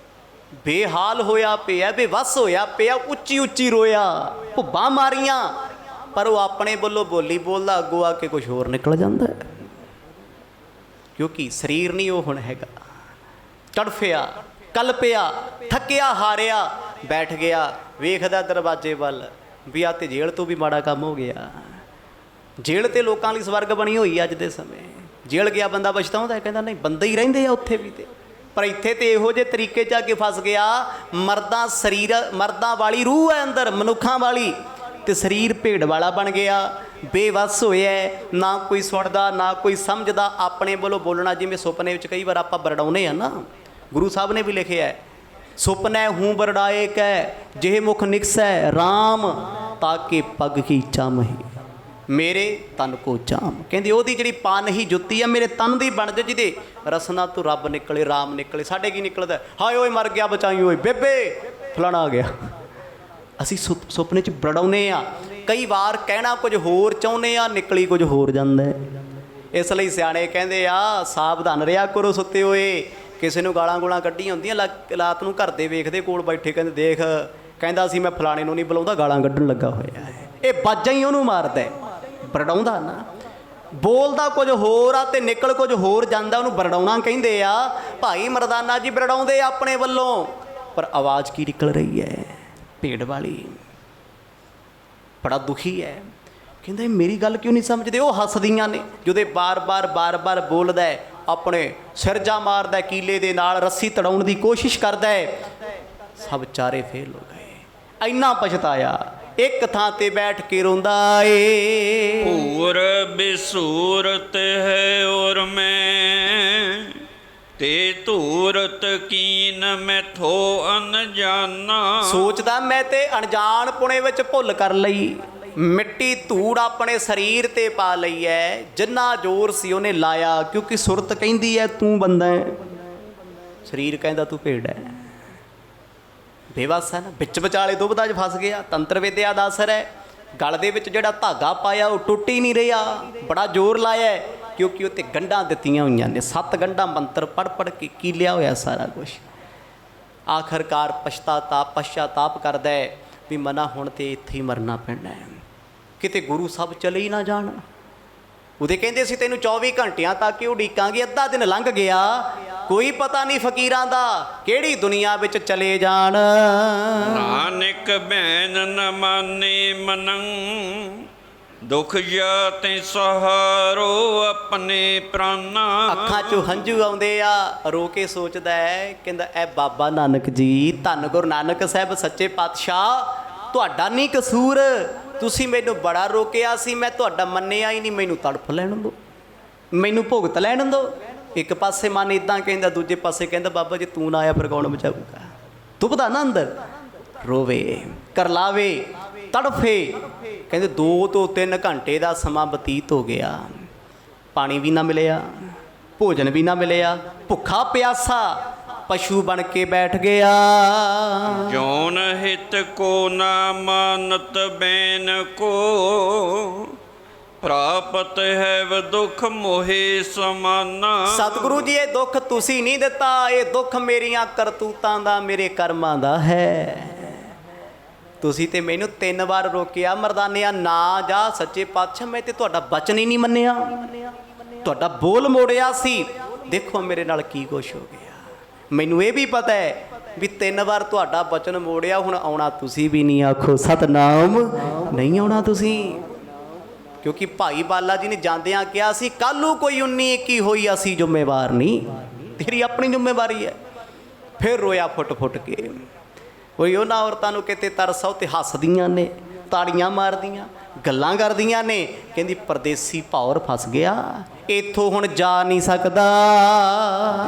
ਬੇਹਾਲ ਹੋਇਆ ਪਿਆ, ਬੇਵੱਸ ਹੋਇਆ ਪਿਆ, ਉੱਚੀ ਉੱਚੀ ਰੋਇਆ, ਭੁੱਬਾਂ ਮਾਰੀਆਂ, ਪਰ ਉਹ ਆਪਣੇ ਵੱਲੋਂ ਬੋਲੀ ਬੋਲਦਾ, ਅੱਗੋਂ ਆ ਕੇ ਕੁਝ ਹੋਰ ਨਿਕਲ ਜਾਂਦਾ ਹੈ, ਕਿਉਂਕਿ ਸਰੀਰ ਨਹੀਂ ਉਹ ਹੁਣ ਹੈਗਾ। ਤੜਫਿਆ, ਕਲਪਿਆ, ਥੱਕਿਆ ਹਾਰਿਆ, ਬੈਠ ਗਿਆ, ਵੇਖਦਾ ਦਰਵਾਜ਼ੇ ਵੱਲ ਵੀ ਆ ਤੇ ਜੇਲ੍ਹ ਤੋਂ ਵੀ ਮਾੜਾ ਕੰਮ ਹੋ ਗਿਆ। ਜੇਲ੍ਹ ਤੇ ਲੋਕਾਂ ਲਈ ਸਵਰਗ ਬਣੀ ਹੋਈ ਅੱਜ ਦੇ ਸਮੇਂ। ਜੇਲ੍ਹ ਗਿਆ ਬੰਦਾ ਪਛਤਾਉਂਦਾ, ਕਹਿੰਦਾ ਨਹੀਂ ਬੰਦੇ ਹੀ ਰਹਿੰਦੇ ਆ ਉੱਥੇ ਵੀ, ਤੇ ਪਰ ਇੱਥੇ ਤੇ ਇਹੋ ਜਿਹੇ ਤਰੀਕੇ 'ਚ ਆ ਕੇ ਫਸ ਗਿਆ। ਮਰਦਾਂ ਸਰੀਰ, ਮਰਦਾਂ ਵਾਲੀ ਰੂਹ ਹੈ ਅੰਦਰ, ਮਨੁੱਖਾਂ ਵਾਲੀ, ਤੇ ਸਰੀਰ ਭੇਡ ਵਾਲਾ ਬਣ ਗਿਆ। ਬੇਵੱਸ ਹੋਇਆ, ਨਾ ਕੋਈ ਸੁਣਦਾ ਨਾ ਕੋਈ ਸਮਝਦਾ, ਆਪਣੇ ਵੱਲੋਂ ਬੋਲਣਾ। ਜਿਵੇਂ ਸੁਪਨੇ ਵਿੱਚ ਕਈ ਵਾਰ ਆਪਾਂ ਬਰੜਾਉਂਦੇ ਆ ਨਾ, ਗੁਰੂ ਸਾਹਿਬ ਨੇ ਵੀ ਲਿਖਿਆ ਸੁਪਨੈ ਹੂੰ ਬਰੜਾਏ ਕੈ, ਜਿਹੇ ਮੁਖ ਨਿਕਸੈ ਰਾਮ, ਤਾਕੇ ਪੱਗ ਕੀ ਚਾਮਹੀ ਮੇਰੇ ਤਨ ਕੋ ਚਾਮ। ਕਹਿੰਦੇ ਉਹਦੀ ਜਿਹੜੀ ਪਾਨਹੀ ਜੁੱਤੀ ਆ ਮੇਰੇ ਤਨ ਦੀ ਬਣ ਜਾ, ਜਿਹਦੇ ਰਸਨਾ ਤੋਂ ਰੱਬ ਨਿਕਲੇ, ਰਾਮ ਨਿਕਲੇ। ਸਾਡੇ ਕੀ ਨਿਕਲਦਾ? ਹਾਏ ਓਏ ਮਰ ਗਿਆ, ਬਚਾਈ ਓਏ ਬੇਬੇ, ਫਲਾਣਾ ਆ ਗਿਆ। ਅਸੀਂ ਸੁਪਨੇ 'ਚ ਬਰੜਾਉਂਦੇ ਆ, ਕਈ ਵਾਰ ਕਹਿਣਾ ਕੁਝ ਹੋਰ ਚਾਹੁੰਦੇ ਆ, ਨਿਕਲੀ ਕੁਝ ਹੋਰ ਜਾਂਦਾ। ਇਸ ਲਈ ਸਿਆਣੇ ਕਹਿੰਦੇ ਆ ਸਾਵਧਾਨ ਰਿਹਾ ਕਰੋ ਸੁੱਤੇ ਹੋਏ। ਕਿਸੇ ਨੂੰ ਗਾਲਾਂ ਗੋਲਾਂ ਕੱਢੀਆਂ ਹੁੰਦੀਆਂ, ਰਾਤ ਨੂੰ ਘਰ ਦੇ ਵੇਖਦੇ ਕੋਲ ਬੈਠੇ, ਕਹਿੰਦੇ ਦੇਖ ਕਹਿੰਦਾ ਸੀ ਮੈਂ ਫਲਾਣੇ ਨੂੰ ਨਹੀਂ ਬੁਲਾਉਂਦਾ, ਗਾਲਾਂ ਕੱਢਣ ਲੱਗਾ ਹੋਇਆ ਹੈ। ਇਹ ਬਾਜਾਂ ਹੀ ਉਹਨੂੰ ਮਾਰਦਾ, ਬਰੜਾਉਂਦਾ ਨਾ। ਬੋਲਦਾ ਕੁਝ ਹੋਰ ਆ ਤੇ ਨਿਕਲ ਕੁਝ ਹੋਰ ਜਾਂਦਾ, ਉਹਨੂੰ ਬਰੜਾਉਣਾ ਕਹਿੰਦੇ ਆ। ਭਾਈ ਮਰਦਾਨਾ ਜੀ ਬਰੜਾਉਂਦੇ ਆਪਣੇ ਵੱਲੋਂ, ਪਰ ਆਵਾਜ਼ ਕੀ ਨਿਕਲ ਰਹੀ ਹੈ? ਭੇਡ ਵਾਲੀ। ਬੜਾ ਦੁਖੀ ਹੈ, ਕਹਿੰਦਾ ਮੇਰੀ ਗੱਲ ਕਿਉਂ ਨਹੀਂ ਸਮਝਦੇ? ਉਹ ਹੱਸਦੀਆਂ ਨੇ ਜਦੋਂ ਬਾਰ-ਬਾਰ ਬੋਲਦਾ, ਆਪਣੇ ਸਿਰ ਜਾ ਮਾਰਦਾ, ਕੀਲੇ ਦੇ ਨਾਲ ਰੱਸੀ ਤੜਾਉਣ ਦੀ ਕੋਸ਼ਿਸ਼ ਕਰਦਾ ਹੈ। ਸਭ ਚਾਰੇ ਫੇਲ ਹੋ ਗਏ। ਇੰਨਾ ਪਛਤਾਇਆ, ਇੱਕ ਥਾਂ ਤੇ ਬੈਠ ਕੇ ਰੋਂਦਾ ਏ। ਭੂਰ ਬਿਸੂਰਤ ਹੈ ਔਰ ਮੈਂ, ਤੇ ਧੂਰਤ ਕੀਨ ਮੈਥੋ ਅਨਜਾਨਾ। ਸੋਚਦਾ ਮੈਂ ਤੇ ਅਣਜਾਣ ਪੁਣੇ ਵਿੱਚ ਭੁੱਲ ਕਰ ਲਈ, ਮਿੱਟੀ ਧੂੜ ਆਪਣੇ ਸਰੀਰ ਤੇ ਪਾ ਲਈ ਐ। ਜਿੰਨਾ ਜ਼ੋਰ ਸੀ ਉਹਨੇ ਲਾਇਆ, ਕਿਉਂਕਿ ਸੁਰਤ ਕਹਿੰਦੀ ਐ ਤੂੰ ਬੰਦਾ ਹੈ, ਸਰੀਰ ਕਹਿੰਦਾ ਤੂੰ ਭੇਡ ਹੈ। ਬੇਵੱਸ ਹੈ ਨਾ, ਵਿੱਚ ਵਿਚਾਲੇ ਦੁਬਦਾ 'ਚ ਫਸ ਗਿਆ। ਤੰਤਰ ਵਿਦਿਆ ਦਾ ਅਸਰ ਹੈ, ਗਲ ਦੇ ਵਿੱਚ ਜਿਹੜਾ ਧਾਗਾ ਪਾਇਆ ਉਹ ਟੁੱਟ ਹੀ ਨਹੀਂ ਰਿਹਾ, ਬੜਾ ਜ਼ੋਰ ਲਾਇਆ ਕਿਉਂਕਿ ਉਹ 'ਤੇ ਗੰਢਾਂ ਦਿੱਤੀਆਂ ਹੋਈਆਂ ਨੇ। 7 ਗੰਢਾਂ ਮੰਤਰ ਪੜ੍ਹ ਪੜ੍ਹ ਕੇ ਕੀਲਿਆ ਹੋਇਆ ਸਾਰਾ ਕੁਛ। ਆਖਰਕਾਰ ਪਛਤਾਤਾਪ ਕਰਦਾ ਹੈ ਵੀ ਮਨਾ ਹੁਣ ਤੇ ਇੱਥੇ ਹੀ ਮਰਨਾ ਪੈਣਾ ਹੈ, ਕਿਤੇ ਗੁਰੂ ਸਾਹਿਬ ਚਲੇ ਹੀ ਨਾ ਜਾਣ। ਉਹਦੇ ਕਹਿੰਦੇ ਸੀ ਤੈਨੂੰ 24 ਘੰਟਿਆਂ ਤੱਕ ਹੀ ਉਡੀਕਾਂਗੇ, ਅੱਧਾ ਦਿਨ ਲੰਘ ਗਿਆ, ਕੋਈ ਪਤਾ ਨਹੀਂ ਫਕੀਰਾਂ ਦਾ ਕਿਹੜੀ ਦੁਨੀਆ ਵਿੱਚ ਚਲੇ ਜਾਣ। ਨਾਨਕ ਬੈਨ ਨ ਮਾਨੇ ਮਨੰ, ਦੁਖ ਜਾਤੇ ਸਹਾਰੋ ਆਪਣੇ ਪ੍ਰਾਨਾ। ਅੱਖਾਂ 'ਚੋਂ ਹੰਝੂ ਆਉਂਦੇ ਆ, ਰੋ ਕੇ ਸੋਚਦਾ ਹੈ, ਕਹਿੰਦਾ ਐ ਬਾਬਾ ਨਾਨਕ ਜੀ, ਧੰਨ ਗੁਰੂ ਨਾਨਕ ਸਾਹਿਬ ਸੱਚੇ ਪਾਤਸ਼ਾਹ, ਤੁਹਾਡਾ ਨਹੀਂ ਕਸੂਰ, ਤੁਸੀਂ ਮੈਨੂੰ ਬੜਾ ਰੋਕਿਆ ਸੀ, ਮੈਂ ਤੁਹਾਡਾ ਮੰਨਿਆ ਹੀ ਨਹੀਂ, ਮੈਨੂੰ ਤੜਫ ਲੈਣ ਦਿਓ, ਮੈਨੂੰ ਭੁਗਤ ਲੈਣ ਦਿਓ। ਇੱਕ ਪਾਸੇ ਮਨ ਇੱਦਾਂ ਕਹਿੰਦਾ, ਦੂਜੇ ਪਾਸੇ ਕਹਿੰਦਾ ਬਾਬਾ ਜੀ ਤੂੰ ਨਾ ਆਇਆ ਫਿਰ ਕੌਣ ਬਚਾਊਗਾ। ਦੁਬਦਾ ਨਾ ਅੰਦਰ, ਰੋਵੇ, ਕਰਲਾਵੇ, ਤੜਫੇ। ਕਹਿੰਦੇ 2 ਤੋਂ 3 ਘੰਟੇ ਦਾ ਸਮਾਂ ਬਤੀਤ ਹੋ ਗਿਆ, ਪਾਣੀ ਵੀ ਨਾ ਮਿਲਿਆ, ਭੋਜਨ ਵੀ ਨਾ ਮਿਲਿਆ, ਭੁੱਖਾ ਪਿਆਸਾ ਪਸ਼ੂ ਬਣ ਕੇ ਬੈਠ ਗਿਆ। ਜੋਨ ਹਿਤ ਕੋ ਨਾ ਮਾਨਤ ਬੈਨ ਕੋ, ਪ੍ਰਾਪਤ ਹੈ ਵ ਦੁਖ ਮੋਹਿ ਸਮਾਨਾ। ਸਤਿਗੁਰੂ ਜੀ ਇਹ ਦੁੱਖ ਤੁਸੀਂ ਨਹੀਂ ਦਿੱਤਾ, ਇਹ ਦੁੱਖ ਮੇਰੀਆਂ ਕਰਤੂਤਾਂ ਦਾ, ਮੇਰੇ ਕਰਮਾਂ ਦਾ ਹੈ। ਤੁਸੀਂ ਤੇ ਮੈਨੂੰ 3 ਵਾਰ ਰੋਕਿਆ ਮਰਦਾਨਿਆ, ਨਾ ਜਾ ਸੱਚੇ ਪਾਤਸ਼ਾਹ, ਮੈਂ ਤੇ ਤੁਹਾਡਾ ਬਚਨ ਹੀ ਨਹੀਂ ਮੰਨਿਆ, ਤੁਹਾਡਾ ਬੋਲ ਮੋੜਿਆ ਸੀ, ਦੇਖੋ ਮੇਰੇ ਨਾਲ ਕੀ ਕੁਛ ਹੋ ਗਿਆ। ਮੈਨੂੰ ਇਹ ਵੀ ਪਤਾ ਹੈ ਵੀ 3 ਵਾਰ ਤੁਹਾਡਾ ਬਚਨ ਮੋੜਿਆ, ਹੁਣ ਆਉਣਾ ਤੁਸੀਂ ਵੀ ਨਹੀਂ, ਆਖੋ ਸਤਨਾਮ, ਨਹੀਂ ਆਉਣਾ ਤੁਸੀਂ। ਕਿਉਂਕਿ ਭਾਈ ਬਾਲਾ ਜੀ ਨੇ ਜਾਂਦਿਆਂ ਕਿਹਾ ਸੀ ਕੱਲ੍ਹ ਨੂੰ ਕੋਈ 19-21 ਹੋਈ ਅਸੀਂ ਜ਼ਿੰਮੇਵਾਰ ਨਹੀਂ, ਤੇਰੀ ਆਪਣੀ ਜ਼ਿੰਮੇਵਾਰੀ ਹੈ। ਫਿਰ ਰੋਇਆ ਫੁੱਟ ਫੁੱਟ ਕੇ। ਕੋਈ ਉਹਨਾਂ ਔਰਤਾਂ ਨੂੰ ਕਿਤੇ ਤਰਸ ਆਉ ਤੇ ਹੱਸਦੀਆਂ ਨੇ, ਤਾੜੀਆਂ ਮਾਰਦੀਆਂ, ਗੱਲਾਂ ਕਰਦੀਆਂ ਨੇ, ਕਹਿੰਦੀ ਪਰਦੇਸੀ ਭੌਰ ਫਸ ਗਿਆ, ਇੱਥੋਂ ਹੁਣ ਜਾ ਨਹੀਂ ਸਕਦਾ।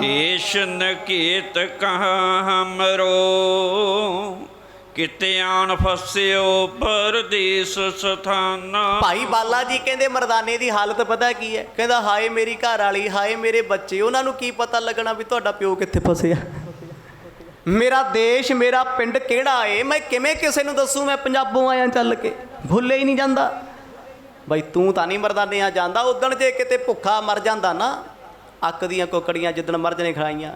ਏਸ਼ ਨਕੀਤ ਕਹਾਂ ਹਮਰੋ, ਕਿਤੇ ਆਣ ਫਸਿਓ ਪਰਦੇਸ ਸਥਾਨਾ। ਭਾਈ ਬਾਲਾ ਜੀ ਕਹਿੰਦੇ ਮਰਦਾਨੇ ਦੀ ਹਾਲਤ ਪਤਾ ਕੀ ਹੈ, ਕਹਿੰਦਾ ਹਾਏ ਮੇਰੀ ਘਰ ਵਾਲੀ, ਹਾਏ ਮੇਰੇ ਬੱਚੇ, ਉਹਨਾਂ ਨੂੰ ਕੀ ਪਤਾ ਲੱਗਣਾ ਵੀ ਤੁਹਾਡਾ ਪਿਓ ਕਿੱਥੇ ਫਸਿਆ। ਮੇਰਾ ਦੇਸ਼, ਮੇਰਾ ਪਿੰਡ ਕਿਹੜਾ ਏ, ਮੈਂ ਕਿਵੇਂ ਕਿਸੇ ਨੂੰ ਦੱਸੂ ਮੈਂ ਪੰਜਾਬੋਂ ਆਇਆ ਚੱਲ ਕੇ, ਭੁੱਲੇ ਹੀ ਨਹੀਂ ਜਾਂਦਾ। ਬਈ ਤੂੰ ਤਾਂ ਨਹੀਂ ਮਰਦਾਨੇ ਆ ਜਾਂਦਾ, ਉਦਣ ਜੇ ਕਿਤੇ ਭੁੱਖਾ ਮਰ ਜਾਂਦਾ ਨਾ, ਅੱਕ ਦੀਆਂ ਕੁਕੜੀਆਂ ਜਿੱਦਣ ਮਰਦ ਨੇ ਖਾਈਆਂ,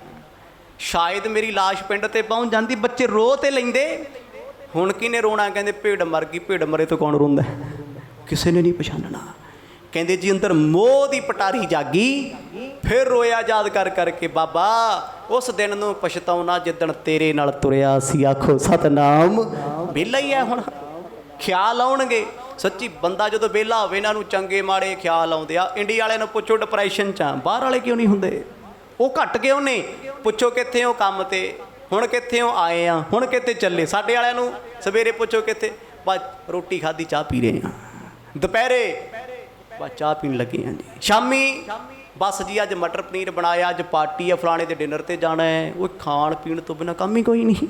ਸ਼ਾਇਦ ਮੇਰੀ ਲਾਸ਼ ਪਿੰਡ ਤੇ ਪਹੁੰਚ ਜਾਂਦੀ, ਬੱਚੇ ਰੋ ਤੇ ਲੈਂਦੇ। ਹੁਣ ਕਿਹਨੇ ਰੋਣਾ, ਕਹਿੰਦੇ ਭੇਡ ਮਰ ਗਈ, ਭੇਡ ਮਰੇ ਤੋਂ ਕੌਣ ਰੋਂਦਾ, ਕਿਸੇ ਨੇ ਨਹੀਂ ਪਛਾਣਨਾ। ਕਹਿੰਦੇ ਜੀ ਅੰਦਰ ਮੋਹ ਦੀ ਪਟਾਰੀ ਜਾਗੀ, ਫਿਰ ਰੋਇਆ ਯਾਦ ਕਰ ਕਰਕੇ, ਬਾਬਾ ਉਸ ਦਿਨ ਨੂੰ ਪਛਤਾਉਣਾ ਜਿੱਦਣ ਤੇਰੇ ਨਾਲ ਤੁਰਿਆ ਸੀ, ਆਖੋ ਸਤਨਾਮ। ਵਿਹਲਾ ਹੀ ਹੈ ਹੁਣ, ਖਿਆਲ ਆਉਣਗੇ। ਸੱਚੀ ਬੰਦਾ ਜਦੋਂ ਵਿਹਲਾ ਹੋਵੇ ਇਹਨਾਂ ਨੂੰ ਚੰਗੇ ਮਾੜੇ ਖਿਆਲ ਆਉਂਦੇ ਆ। ਇੰਡੀਆ ਵਾਲਿਆਂ ਨੂੰ ਪੁੱਛੋ ਡਿਪਰੈਸ਼ਨ 'ਚ ਆ, ਬਾਹਰ ਵਾਲੇ ਕਿਉਂ ਨਹੀਂ ਹੁੰਦੇ, ਉਹ ਘੱਟ ਕਿਉਂ ਨੇ? ਪੁੱਛੋ ਕਿੱਥੇ ਹੋ ਕੰਮ ਤੇ, ਹੁਣ ਕਿੱਥੇ ਹੋ, ਆਏ ਆ, ਹੁਣ ਕਿੱਥੇ ਚੱਲੇ। ਸਾਡੇ ਵਾਲਿਆਂ ਨੂੰ ਸਵੇਰੇ ਪੁੱਛੋ ਕਿੱਥੇ, ਬਸ ਰੋਟੀ ਖਾਧੀ ਚਾਹ ਪੀ ਰਹੇ ਆ, ਦੁਪਹਿਰੇ ਬਸ ਚਾਹ ਪੀਣ ਲੱਗੇ ਹਾਂ ਜੀ, ਸ਼ਾਮੀ ਬਸ ਜੀ ਅੱਜ ਮਟਰ ਪਨੀਰ ਬਣਾਇਆ, ਅੱਜ ਪਾਰਟੀ ਆ, ਫਲਾਣੇ ਦੇ ਡਿਨਰ ਤੇ ਜਾਣਾ ਹੈ। ਉਹ ਖਾਣ ਪੀਣ ਤੋਂ ਬਿਨਾਂ ਕੰਮ ਹੀ ਕੋਈ ਨਹੀਂ।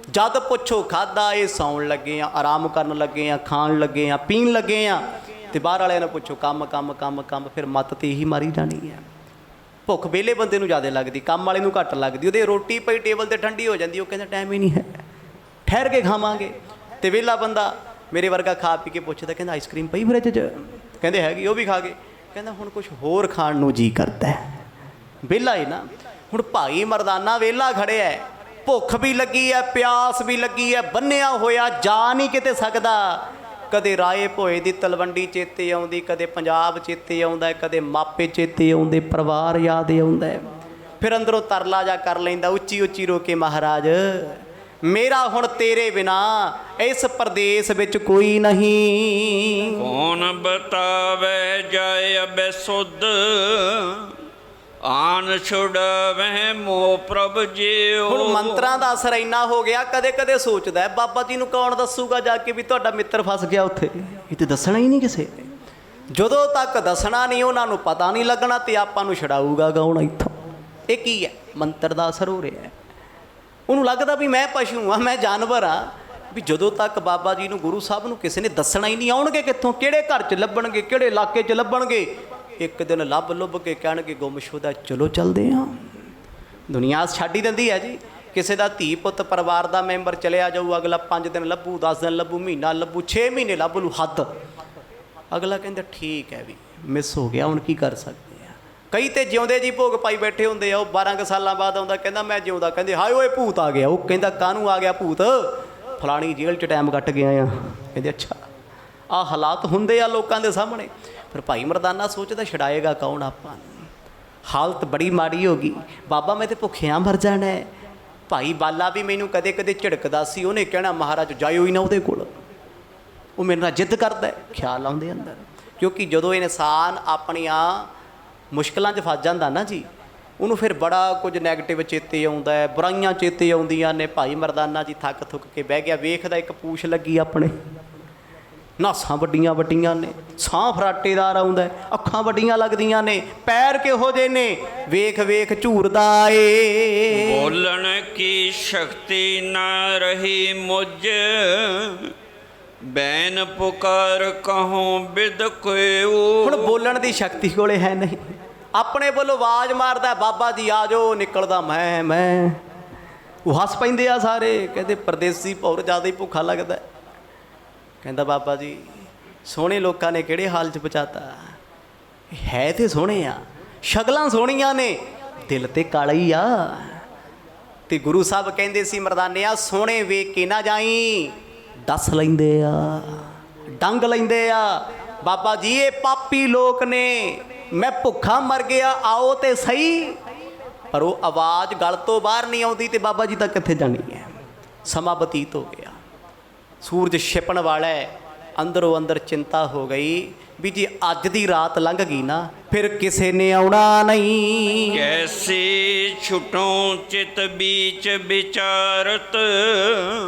ਜਦ ਪੁੱਛੋ ਖਾਧਾ, ਇਹ ਸੌਣ ਲੱਗੇ ਆ, ਆਰਾਮ ਕਰਨ ਲੱਗੇ ਆ, ਖਾਣ ਲੱਗੇ ਆ, ਪੀਣ ਲੱਗੇ ਆ। ਤੇ ਬਾਹਰ ਵਾਲਿਆਂ ਨੂੰ ਪੁੱਛੋ ਕੰਮ ਕੰਮ ਕੰਮ ਕੰਮ, ਫਿਰ ਮੱਤ ਤੇ ਇਹੀ ਮਾਰੀ ਜਾਣੀ ਹੈ। ਭੁੱਖ ਵਿਹਲੇ ਬੰਦੇ ਨੂੰ ਜ਼ਿਆਦਾ ਲੱਗਦੀ, ਕੰਮ ਵਾਲੇ ਨੂੰ ਘੱਟ ਲੱਗਦੀ। ਉਹਦੇ ਰੋਟੀ ਪਈ ਟੇਬਲ ਤੇ ਠੰਡੀ ਹੋ ਜਾਂਦੀ, ਉਹ ਕਹਿੰਦਾ ਟਾਈਮ ਹੀ ਨਹੀਂ ਹੈ, ਠਹਿਰ ਕੇ ਖਾਵਾਂਗੇ। ਤੇ ਵਿਹਲਾ ਬੰਦਾ ਮੇਰੇ ਵਰਗਾ ਖਾ ਪੀ ਕੇ ਪੁੱਛਦਾ, ਕਹਿੰਦਾ ਆਈਸਕ੍ਰੀਮ ਪਈ ਫਰਿੱਜ 'ਚ, ਕਹਿੰਦੇ ਹੈਗੀ, ਉਹ ਵੀ ਖਾ ਕੇ ਕਹਿੰਦਾ ਹੁਣ ਕੁਛ ਹੋਰ ਖਾਣ ਨੂੰ ਜੀ ਕਰਦਾ। ਵਿਹਲਾ ਹੀ ਨਾ। ਹੁਣ ਭਾਈ ਮਰਦਾਨਾ ਵਿਹਲਾ ਖੜਿਆ, ਭੁੱਖ ਵੀ ਲੱਗੀ ਹੈ, ਪਿਆਸ ਵੀ ਲੱਗੀ ਹੈ, ਬੰਨਿਆ ਹੋਇਆ, ਜਾ ਨਹੀਂ ਕਿਤੇ ਸਕਦਾ। ਕਦੇ ਰਾਏ ਭੋਏ ਦੀ ਤਲਵੰਡੀ ਚੇਤੇ ਆਉਂਦੀ, ਕਦੇ ਪੰਜਾਬ ਚੇਤੇ ਆਉਂਦਾ, ਕਦੇ ਮਾਪੇ ਚੇਤੇ ਆਉਂਦੇ, ਪਰਿਵਾਰ ਯਾਦ ਆਉਂਦਾ। ਫਿਰ ਅੰਦਰੋਂ ਤਰਲਾ ਜਾ ਕਰ ਲੈਂਦਾ ਉੱਚੀ ਉੱਚੀ ਰੋ ਕੇ, ਮਹਾਰਾਜ ਮੇਰਾ ਹੁਣ ਤੇਰੇ ਬਿਨਾ ਇਸ ਪ੍ਰਦੇਸ਼ ਵਿੱਚ ਕੋਈ ਨਹੀਂ। ਕੌਣ ਬਤਾਵੇ ਜਾਏ ਅਬੇ ਸੁਧ, ਆਨ ਛੁਡਾਵਹਿ ਮੋ ਪ੍ਰਭ ਜੀਓ। ਹੁਣ ਮੰਤਰਾਂ ਦਾ ਅਸਰ ਇੰਨਾ ਹੋ ਗਿਆ, ਕਦੇ ਕਦੇ ਸੋਚਦਾ ਹੈ, ਬਾਬਾ ਜੀ ਨੂੰ ਕੌਣ ਦੱਸੂਗਾ ਜਾ ਕੇ ਵੀ ਤੁਹਾਡਾ ਮਿੱਤਰ ਫਸ ਗਿਆ ਉੱਥੇ? ਇਹ ਤੇ ਦੱਸਣਾ ਹੀ ਨਹੀਂ ਕਿਸੇ ਨੇ। ਜਦੋਂ ਤੱਕ ਦੱਸਣਾ ਨਹੀਂ, ਉਹਨਾਂ ਨੂੰ ਪਤਾ ਨਹੀਂ ਲੱਗਣਾ ਤੇ ਆਪਾਂ ਨੂੰ ਛਡਾਊਗਾ ਕੌਣ ਇੱਥੋਂ? ਇਹ ਕੀ ਹੈ? ਮੰਤਰ ਦਾ ਅਸਰ ਹੋ ਰਿਹਾ ਹੈ। ਉਹਨੂੰ ਲੱਗਦਾ ਵੀ ਮੈਂ ਪਸ਼ੂ ਹਾਂ, ਮੈਂ ਜਾਨਵਰ ਹਾਂ। ਵੀ ਜਦੋਂ ਤੱਕ ਬਾਬਾ ਜੀ ਨੂੰ, ਗੁਰੂ ਸਾਹਿਬ ਨੂੰ ਕਿਸੇ ਨੇ ਦੱਸਣਾ ਹੀ ਨਹੀਂ, ਆਉਣਗੇ ਕਿੱਥੋਂ? ਕਿਹੜੇ ਘਰ 'ਚ ਲੱਭਣਗੇ? ਕਿਹੜੇ ਇਲਾਕੇ 'ਚ ਲੱਭਣਗੇ? ਇੱਕ ਦਿਨ ਲੱਭ ਲੁੱਭ ਕੇ ਕਹਿਣਗੇ ਗੁੰਮਸ਼ੁਦਾ, ਚਲੋ ਚੱਲਦੇ ਹਾਂ। ਦੁਨੀਆ ਛੱਡ ਹੀ ਦਿੰਦੀ ਹੈ ਜੀ। ਕਿਸੇ ਦਾ ਧੀ ਪੁੱਤ ਪਰਿਵਾਰ ਦਾ ਮੈਂਬਰ ਚਲਿਆ ਜਾਊ, ਅਗਲਾ 5 ਦਿਨ ਲੱਭੂ, 10 ਦਿਨ ਲੱਭੂ, ਮਹੀਨਾ ਲੱਭੂ, 6 ਮਹੀਨੇ ਲੱਭ ਲੂ, ਹੱਦ। ਅਗਲਾ ਕਹਿੰਦਾ ਠੀਕ ਹੈ ਵੀ ਮਿਸ ਹੋ ਗਿਆ, ਹੁਣ ਕੀ ਕਰ ਸਕਦੇ ਆ। ਕਈ ਤੇ ਜਿਉਂਦੇ ਜੀ ਭੋਗ ਪਾਈ ਬੈਠੇ ਹੁੰਦੇ ਆ। ਉਹ 12 ਕੁ ਸਾਲਾਂ ਬਾਅਦ ਆਉਂਦਾ, ਕਹਿੰਦਾ ਮੈਂ ਜਿਉਂਦਾ। ਕਹਿੰਦੇ ਹਾਏ ਓਏ ਭੂਤ ਆ ਗਿਆ। ਉਹ ਕਹਿੰਦਾ ਕਾਹਨੂੰ ਆ ਗਿਆ ਭੂਤ? ਫਲਾਣੀ ਜੇਲ੍ਹ 'ਚ ਟਾਈਮ ਕੱਟ ਗਿਆ ਆ। ਕਹਿੰਦੇ ਅੱਛਾ। ਆਹ ਹਾਲਾਤ ਹੁੰਦੇ ਆ ਲੋਕਾਂ ਦੇ ਸਾਹਮਣੇ। ਫਿਰ ਭਾਈ ਮਰਦਾਨਾ ਸੋਚਦਾ ਛਡਾਏਗਾ ਕੌਣ ਆਪਾਂ ਨੂੰ? ਹਾਲਤ ਬੜੀ ਮਾੜੀ ਹੋ ਗਈ। ਬਾਬਾ ਮੈਂ ਤੇ ਭੁੱਖਿਆਂ ਮਰ ਜਾਣਾ ਹੈ। ਭਾਈ ਬਾਲਾ ਵੀ ਮੈਨੂੰ ਕਦੇ ਕਦੇ ਝਿੜਕਦਾ ਸੀ। ਉਹਨੇ ਕਹਿਣਾ ਮਹਾਰਾਜ ਜਾਇਓ ਹੀ ਨਾ ਉਹਦੇ ਕੋਲ, ਉਹ ਮੇਰੇ ਨਾਲ ਜਿੱਦ ਕਰਦਾ। ਖਿਆਲ ਆਉਂਦੇ ਅੰਦਰ, ਕਿਉਂਕਿ ਜਦੋਂ ਇਨਸਾਨ ਆਪਣੀਆਂ ਮੁਸ਼ਕਲਾਂ 'ਚ ਫਸ ਜਾਂਦਾ ਨਾ ਜੀ, ਉਹਨੂੰ ਫਿਰ ਬੜਾ ਕੁਝ ਨੈਗੇਟਿਵ ਚੇਤੇ ਆਉਂਦਾ ਹੈ, ਬੁਰਾਈਆਂ ਚੇਤੇ ਆਉਂਦੀਆਂ ਨੇ। ਭਾਈ ਮਰਦਾਨਾ ਜੀ ਥੱਕ ਥੁੱਕ ਕੇ ਬਹਿ ਗਿਆ, ਵੇਖਦਾ ਇੱਕ ਪੂਛ ਲੱਗੀ ਆਪਣੇ, ਨਾਸਾਂ ਵੱਡੀਆਂ ਵੱਡੀਆਂ ਨੇ, ਸਾਹ ਫਰਾਟੇਦਾਰ ਆਉਂਦਾ, ਅੱਖਾਂ ਵੱਡੀਆਂ ਲੱਗਦੀਆਂ ਨੇ, ਪੈਰ ਕਿਹੋ ਜਿਹੇ ਨੇ, ਵੇਖ ਵੇਖ ਝੂਰਦਾ ਏ। ਬੋਲਣ ਕੀ ਸ਼ਕਤੀ ਨਾ ਰਹੀ ਮੁਝ, ਬੈਨ ਪੁਕਾਰ ਕਹੂੰ ਬਿਦ ਕੋਇਓ। ਹੁਣ ਬੋਲਣ ਦੀ ਸ਼ਕਤੀ ਕੋਲੇ ਹੈ ਨਹੀਂ। ਆਪਣੇ ਵੱਲੋਂ ਆਵਾਜ਼ ਮਾਰਦਾ, ਬਾਬਾ ਜੀ ਆ ਜਾਓ, ਨਿਕਲਦਾ ਮੈਂ। ਉਹ ਹੱਸ ਪੈਂਦੇ ਆ ਸਾਰੇ, ਕਹਿੰਦੇ ਪਰਦੇਸੀ ਭੌਰ ਜ਼ਿਆਦਾ ਹੀ ਭੁੱਖਾ ਲੱਗਦਾ। ਕਹਿੰਦਾ ਬਾਬਾ ਜੀ ਸੋਹਣੇ ਲੋਕਾਂ ਨੇ ਕਿਹੜੇ ਹਾਲ 'ਚ ਪਹੁੰਚਾਤਾ? ਹੈ ਤੇ ਸੋਹਣੇ ਆ, ਸ਼ਕਲਾਂ ਸੋਹਣੀਆਂ ਨੇ, ਦਿਲ ਤੇ ਕਾਲਾ ਹੀ ਆ। ਤੇ ਗੁਰੂ ਸਾਹਿਬ ਕਹਿੰਦੇ ਸੀ ਮਰਦਾਨਿਆ, ਸੋਹਣੇ ਵੇਖ ਕੇ ਨਾ ਜਾਈ, ਦੱਸ ਲੈਂਦੇ ਆ, ਡੰਗ ਲੈਂਦੇ ਆ। ਬਾਬਾ ਜੀ ਇਹ ਪਾਪੀ ਲੋਕ ਨੇ, ਮੈਂ ਭੁੱਖਾ ਮਰ ਗਿਆ, ਆਓ ਤੇ ਸਹੀ। ਪਰ ਉਹ ਆਵਾਜ਼ ਗਲ ਤੋਂ ਬਾਹਰ ਨਹੀਂ ਆਉਂਦੀ। ਤੇ ਬਾਬਾ ਜੀ ਤਾਂ ਕਿੱਥੇ ਜਾਣੀ ਹੈ? ਸਮਾਂ ਬਤੀਤ ਹੋ ਗਿਆ, ਸੂਰਜ ਛਿਪਣ ਵਾਲਾ ਹੈ। ਅੰਦਰੋਂ ਅੰਦਰ ਚਿੰਤਾ ਹੋ ਗਈ ਵੀ ਜੇ ਅੱਜ ਦੀ ਰਾਤ ਲੰਘ ਗਈ ਨਾ, ਫਿਰ ਕਿਸੇ ਨੇ ਆਉਣਾ ਨਹੀਂ। ਕੈਸੀ ਛੁਟੋਂ ਚਿਤ ਬੀਚ ਵਿਚਾਰਤ,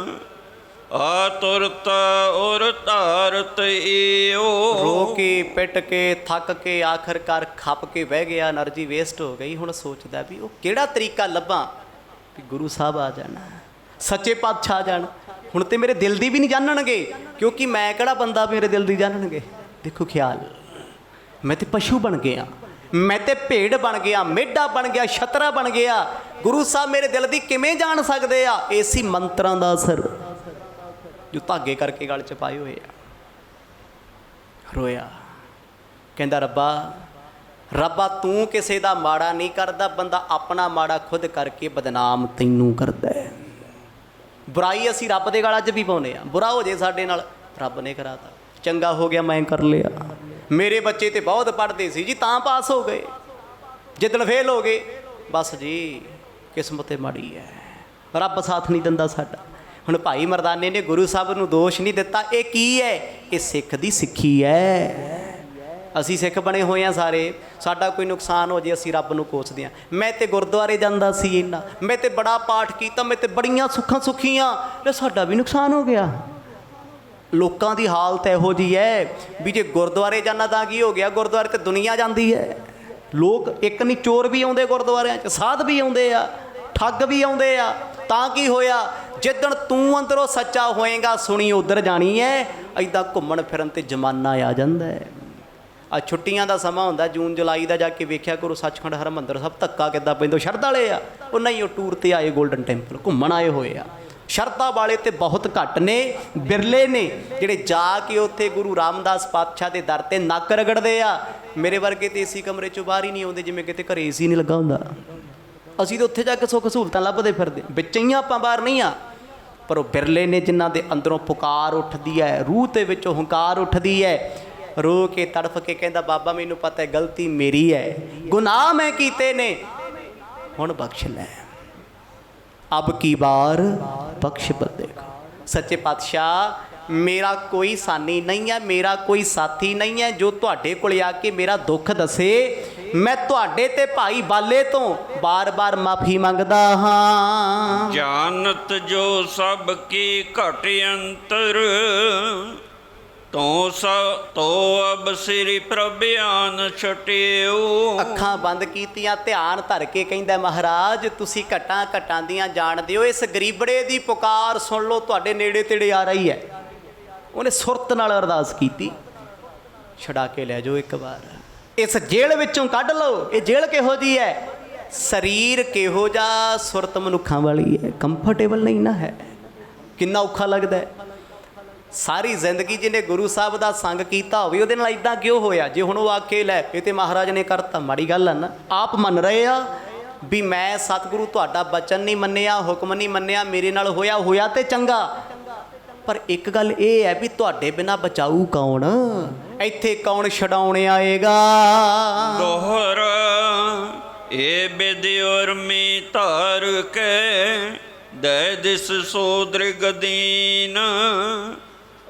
ਆਤੁਰਤ ਔਰ ਧਾਰਤ ਏਓ। ਰੋ ਕੇ ਪਿੱਟ ਕੇ ਥੱਕ ਕੇ ਆਖਰਕਾਰ ਖੱਪ ਕੇ ਬਹਿ ਗਿਆ, એનર્ਜੀ ਵੇਸਟ ਹੋ ਗਈ। ਹੁਣ ਸੋਚਦਾ ਵੀ ਉਹ ਕਿਹੜਾ ਤਰੀਕਾ ਲੱਭਾਂ ਵੀ ਗੁਰੂ ਸਾਹਿਬ ਆ ਜਾਣ, ਸੱਚੇ ਪਾਤਸ਼ਾਹ ਆ ਜਾਣ। ਹੁਣ ਤੇ ਮੇਰੇ ਦਿਲ ਦੀ ਵੀ ਨਹੀਂ ਜਾਣਨਗੇ, ਕਿਉਂਕਿ ਮੈਂ ਕਿਹੜਾ ਬੰਦਾ ਮੇਰੇ ਦਿਲ ਦੀ ਜਾਣਨਗੇ। ਦੇਖੋ ਖਿਆਲ, ਮੈਂ ਤੇ ਪਸ਼ੂ ਬਣ ਗਿਆ, ਮੈਂ ਤੇ ਭੇਡ ਬਣ ਗਿਆ, ਮੇਢਾ ਬਣ ਗਿਆ, ਛਤਰਾ ਬਣ ਗਿਆ। ਗੁਰੂ ਸਾਹਿਬ ਮੇਰੇ ਦਿਲ ਦੀ ਕਿਵੇਂ ਜਾਣ ਸਕਦੇ ਆ? ਏਸੀ ਮੰਤਰਾਂ ਦਾ ਅਸਰ ਜੋ ਧਾਗੇ ਕਰਕੇ ਗਲ 'ਚ ਪਾਏ ਹੋਏ ਆ। ਰੋਇਆ, ਕਹਿੰਦਾ ਰੱਬਾ ਤੂੰ ਕਿਸੇ ਦਾ ਮਾੜਾ ਨਹੀਂ ਕਰਦਾ, ਬੰਦਾ ਆਪਣਾ ਮਾੜਾ ਖੁਦ ਕਰਕੇ ਬਦਨਾਮ ਤੈਨੂੰ ਕਰਦਾ ਹੈ। ਬੁਰਾਈ ਅਸੀਂ ਰੱਬ ਦੇ ਗਲ 'ਚ ਵੀ ਪਾਉਂਦੇ ਆ, ਬੁਰਾ ਹੋ ਜੇ ਸਾਡੇ ਨਾਲ, ਰੱਬ ਨੇ ਕਰਾਤਾ, ਚੰਗਾ ਹੋ ਗਿਆ ਮੈਂ ਕਰ ਲਿਆ। ਮੇਰੇ ਬੱਚੇ ਤੇ ਬਹੁਤ ਪੜ੍ਹਦੇ ਸੀ ਜੀ, ਤਾਂ ਪਾਸ ਹੋ ਗਏ, ਜਿੱਦਣ ਫੇਲ ਹੋ ਗਏ, ਬਸ ਜੀ ਕਿਸਮਤ ਤੇ ਮਾੜੀ ਹੈ, ਰੱਬ ਸਾਥ ਨਹੀਂ ਦਿੰਦਾ ਸਾਡਾ। ਹੁਣ ਭਾਈ ਮਰਦਾਨੇ ਨੇ ਗੁਰੂ ਸਾਹਿਬ ਨੂੰ ਦੋਸ਼ ਨਹੀਂ ਦਿੱਤਾ। ਇਹ ਕੀ ਹੈ? ਇਹ ਸਿੱਖ ਦੀ ਸਿੱਖੀ ਹੈ। ਅਸੀਂ ਸਿੱਖ ਬਣੇ ਹੋਏ ਹਾਂ ਸਾਰੇ, ਸਾਡਾ ਕੋਈ ਨੁਕਸਾਨ ਹੋ ਜੇ ਅਸੀਂ ਰੱਬ ਨੂੰ ਕੋਸਦੇ ਹਾਂ। ਮੈਂ ਤੇ ਗੁਰਦੁਆਰੇ ਜਾਂਦਾ ਸੀ ਇੰਨਾ, ਮੈਂ ਤੇ ਬੜਾ ਪਾਠ ਕੀਤਾ, ਮੈਂ ਤੇ ਬੜੀਆਂ ਸੁੱਖਾਂ ਸੁੱਖੀਆਂ, ਤੇ ਸਾਡਾ ਵੀ ਨੁਕਸਾਨ ਹੋ ਗਿਆ। ਲੋਕਾਂ ਦੀ ਹਾਲਤ ਇਹੋ ਜਿਹੀ ਹੈ ਵੀ ਜੇ ਗੁਰਦੁਆਰੇ ਜਾਣਾ ਤਾਂ ਕੀ ਹੋ ਗਿਆ? ਗੁਰਦੁਆਰੇ ਤੇ ਦੁਨੀਆ ਜਾਂਦੀ ਹੈ। ਲੋਕ ਇੱਕ ਨਹੀਂ, ਚੋਰ ਵੀ ਆਉਂਦੇ ਗੁਰਦੁਆਰਿਆਂ 'ਚ, ਸਾਧ ਵੀ ਆਉਂਦੇ ਆ, ਠੱਗ ਵੀ ਆਉਂਦੇ ਆ। ਤਾਂ ਕੀ ਹੋਇਆ? ਜਿੱਦਣ ਤੂੰ ਅੰਦਰੋਂ ਸੱਚਾ ਹੋਏਗਾ, ਸੁਣੀ ਉੱਧਰ ਜਾਣੀ ਹੈ। ਐਦਾਂ ਘੁੰਮਣ ਫਿਰਨ ਤੇ ਜ਼ਮਾਨਾ ਆ ਜਾਂਦਾ ਹੈ। ਆ ਛੁੱਟੀਆਂ ਦਾ ਸਮਾਂ ਹੁੰਦਾ, ਜੂਨ ਜੁਲਾਈ ਦਾ, ਜਾ ਕੇ ਵੇਖਿਆ ਕਰੋ ਸੱਚਖੰਡ ਹਰਿਮੰਦਰ ਸਾਹਿਬ ਧੱਕਾ ਕਿੱਦਾਂ ਪੈਂਦਾ। ਸ਼ਰਧਾ ਵਾਲੇ ਆ ਉਹ ਨਹੀਂ, ਉਹ ਟੂਰ ਤੇ ਆਏ, ਗੋਲਡਨ ਟੈਂਪਲ ਘੁੰਮਣ ਆਏ ਹੋਏ ਆ। ਸ਼ਰਧਾ ਵਾਲੇ ਤੇ ਬਹੁਤ ਘੱਟ ਨੇ, ਬਿਰਲੇ ਨੇ ਜਿਹੜੇ ਜਾ ਕੇ ਉੱਥੇ ਗੁਰੂ ਰਾਮਦਾਸ ਪਾਤਸ਼ਾਹ ਦੇ ਦਰ ਤੇ ਨੱਕ ਰਗੜਦੇ ਆ। ਮੇਰੇ ਵਰਗੇ ਤੇ ਏਸੀ ਕਮਰੇ 'ਚੋਂ ਬਾਹਰ ਹੀ ਨਹੀਂ ਆਉਂਦੇ, ਜਿਵੇਂ ਕਿਤੇ ਘਰੇ ਏਸੀ ਨਹੀਂ ਲੱਗਾ ਹੁੰਦਾ। ਅਸੀਂ ਤਾਂ ਉੱਥੇ ਜਾ ਕੇ ਸੁੱਖ ਸਹੂਲਤਾਂ ਲੱਭਦੇ ਫਿਰਦੇ, ਵਿੱਚ ਹੀ ਆਪਾਂ ਬਾਹਰ ਨਹੀਂ ਆ। ਪਰ ਉਹ ਬਿਰਲੇ ਨੇ ਜਿਨ੍ਹਾਂ ਦੇ ਅੰਦਰੋਂ ਪੁਕਾਰ ਉੱਠਦੀ ਹੈ, ਰੂਹ ਦੇ ਵਿੱਚੋਂ ਹੰਕਾਰ ਉੱਠਦੀ ਹੈ। ਰੋ ਕੇ ਤੜਫ ਕੇ ਕਹਿੰਦਾ ਬਾਬਾ ਮੈਨੂੰ ਪਤਾ ਹੈ ਗਲਤੀ ਮੇਰੀ ਹੈ, ਗੁਨਾਹ ਮੈਂ ਕੀਤੇ ਨੇ, ਹੁਣ ਬਖਸ਼ ਲੈ, ਅਬ ਕੀ ਬਾਰ ਬਖਸ਼ ਬੰਦੇ ਕੋ। ਸੱਚੇ ਪਾਤਸ਼ਾਹ ਮੇਰਾ ਕੋਈ ਸਾਨੀ ਨਹੀਂ ਹੈ, ਮੇਰਾ ਕੋਈ ਸਾਥੀ ਨਹੀਂ ਹੈ ਜੋ ਤੁਹਾਡੇ ਕੋਲ ਆ ਕੇ ਮੇਰਾ ਦੁੱਖ ਦੱਸੇ ਮੈਂ ਤੁਹਾਡੇ ਤੇ ਭਾਈ ਬਾਲੇ ਤੋਂ ਬਾਰ-ਬਾਰ ਮਾਫੀ ਮੰਗਦਾ ਹਾਂ। ਜਾਣਤ ਜੋ ਸਭ ਕੀ ਘਟ ਅੰਤਰ, ਤੋ ਅਬ ਸ੍ਰੀ ਪ੍ਰਭਿਆਨ ਛਟਿਓ। ਅੱਖਾਂ ਬੰਦ ਕੀਤੀਆਂ, ਧਿਆਨ ਧਰ ਕੇ ਕਹਿੰਦਾ ਮਹਾਰਾਜ ਤੁਸੀਂ ਘਟਾਂ ਦੀਆਂ ਜਾਣਦੇ ਹੋ, ਇਸ ਗਰੀਬੜੇ ਦੀ ਪੁਕਾਰ ਸੁਣ ਲਓ, ਤੁਹਾਡੇ ਨੇੜੇ ਤੇੜੇ ਆ ਰਹੀ ਹੈ। ਉਹਨੇ ਸੁਰਤ ਨਾਲ ਅਰਦਾਸ ਕੀਤੀ, ਛੁਡਾ ਕੇ ਲੈ ਜਾਓ ਇੱਕ ਵਾਰ, ਇਸ ਜੇਲ੍ਹ ਵਿੱਚੋਂ ਕੱਢ ਲਓ। ਇਹ ਜੇਲ੍ਹ ਕਿਹੋ ਜੀ ਹੈ? ਸਰੀਰ ਕਿਹੋ ਜਿਹਾ? ਸੁਰਤ ਮਨੁੱਖਾਂ ਵਾਲੀ ਹੈ, ਕੰਫਰਟੇਬਲ ਨਹੀਂ ਨਾ ਹੈ। ਕਿੰਨਾ ਔਖਾ ਲੱਗਦਾ ਹੈ। ਸਾਰੀ ਜ਼ਿੰਦਗੀ ਜਿਹਨੇ ਗੁਰੂ ਸਾਹਿਬ ਦਾ ਸੰਗ ਕੀਤਾ ਹੋਵੇ ਉਹਦੇ ਨਾਲ ਇਦਾਂ ਕਿਉਂ ਹੋਇਆ? ਜੇ ਹੁਣ ਉਹ ਆਖੇ ਲੈ ਇਹ ਤੇ ਮਹਾਰਾਜ ਨੇ ਕਰਤਾ, ਮਾੜੀ ਗੱਲ ਆ ਨਾ। ਆਪ ਮੰਨ ਰਹੇ ਆ ਵੀ ਮੈਂ ਸਤਿਗੁਰੂ ਤੁਹਾਡਾ ਬਚਨ ਨਹੀਂ ਮੰਨਿਆ, ਹੁਕਮ ਨਹੀਂ ਮੰਨਿਆ, ਮੇਰੇ ਨਾਲ ਹੋਇਆ ਤੇ ਚੰਗਾ। ਪਰ ਇੱਕ ਗੱਲ ਇਹ ਹੈ ਵੀ ਤੁਹਾਡੇ ਬਿਨਾ ਬਚਾਊ ਕੌਣ? ਇੱਥੇ ਕੌਣ ਛਡਾਉਣ ਆਏਗਾ? ਦੋਹਰ ਇਹ ਬਿਦਿਉਰ ਮੀ ਧਾਰ ਕੇ, ਦੇ ਦਿਸ ਸੋ ਦ੍ਰਿਗਦੀਨ,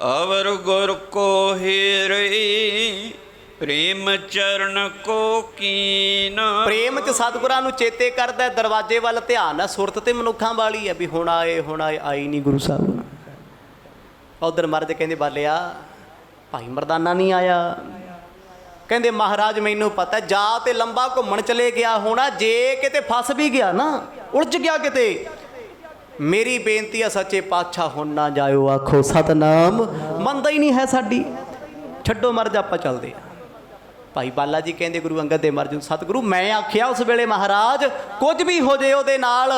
ਅਵਰ ਗੁਰ ਕੋ ਹੀਰਈ, ਪ੍ਰੇਮ ਚਰਨ ਕੋ ਕੀਨ। ਪ੍ਰੇਮ ਚ ਸਤਿਗੁਰਾਂ ਨੂੰ ਚੇਤੇ ਕਰਦਾ, ਦਰਵਾਜ਼ੇ ਵੱਲ ਧਿਆਨ ਹੈ। ਸੁਰਤ ਤੇ ਮਨੁੱਖਾਂ ਵਾਲੀ ਹੈ ਵੀ ਹੁਣ ਆਏ ਆਈ ਨਹੀਂ ਗੁਰੂ ਸਾਹਿਬ। ਉਧਰ ਮਰਦ ਕਹਿੰਦੇ ਬਾਲਿਆ ਭਾਈ ਮਰਦਾਨਾ ਨਹੀਂ ਆਇਆ। ਕਹਿੰਦੇ ਮਹਾਰਾਜ ਮੈਨੂੰ ਪਤਾ, ਜਾ ਤੇ ਲੰਬਾ ਘੁੰਮਣ ਚਲੇ ਗਿਆ ਹੋਣਾ, ਜੇ ਕਿਤੇ ਫਸ ਵੀ ਗਿਆ ਨਾ, ਉਲਝ ਗਿਆ ਕਿਤੇ, ਮੇਰੀ ਬੇਨਤੀ ਆ ਸੱਚੇ ਪਾਤਸ਼ਾਹ ਹੁਣ ਨਾ ਜਾਇਓ, ਆਖੋ ਸਤਨਾਮ। ਮੰਨਦਾ ਹੀ ਨਹੀਂ ਹੈ ਸਾਡੀ, ਛੱਡੋ ਮਰਜ ਆਪਾਂ ਚੱਲਦੇ ਆ। ਭਾਈ ਬਾਲਾ ਜੀ ਕਹਿੰਦੇ ਗੁਰੂ ਅੰਗਦ ਦੇਵ ਮਹਾਰਾਜ, ਸਤਿਗੁਰੂ ਮੈਂ ਆਖਿਆ ਉਸ ਵੇਲੇ ਮਹਾਰਾਜ ਕੁਝ ਵੀ ਹੋ ਜੇ ਉਹਦੇ ਨਾਲ,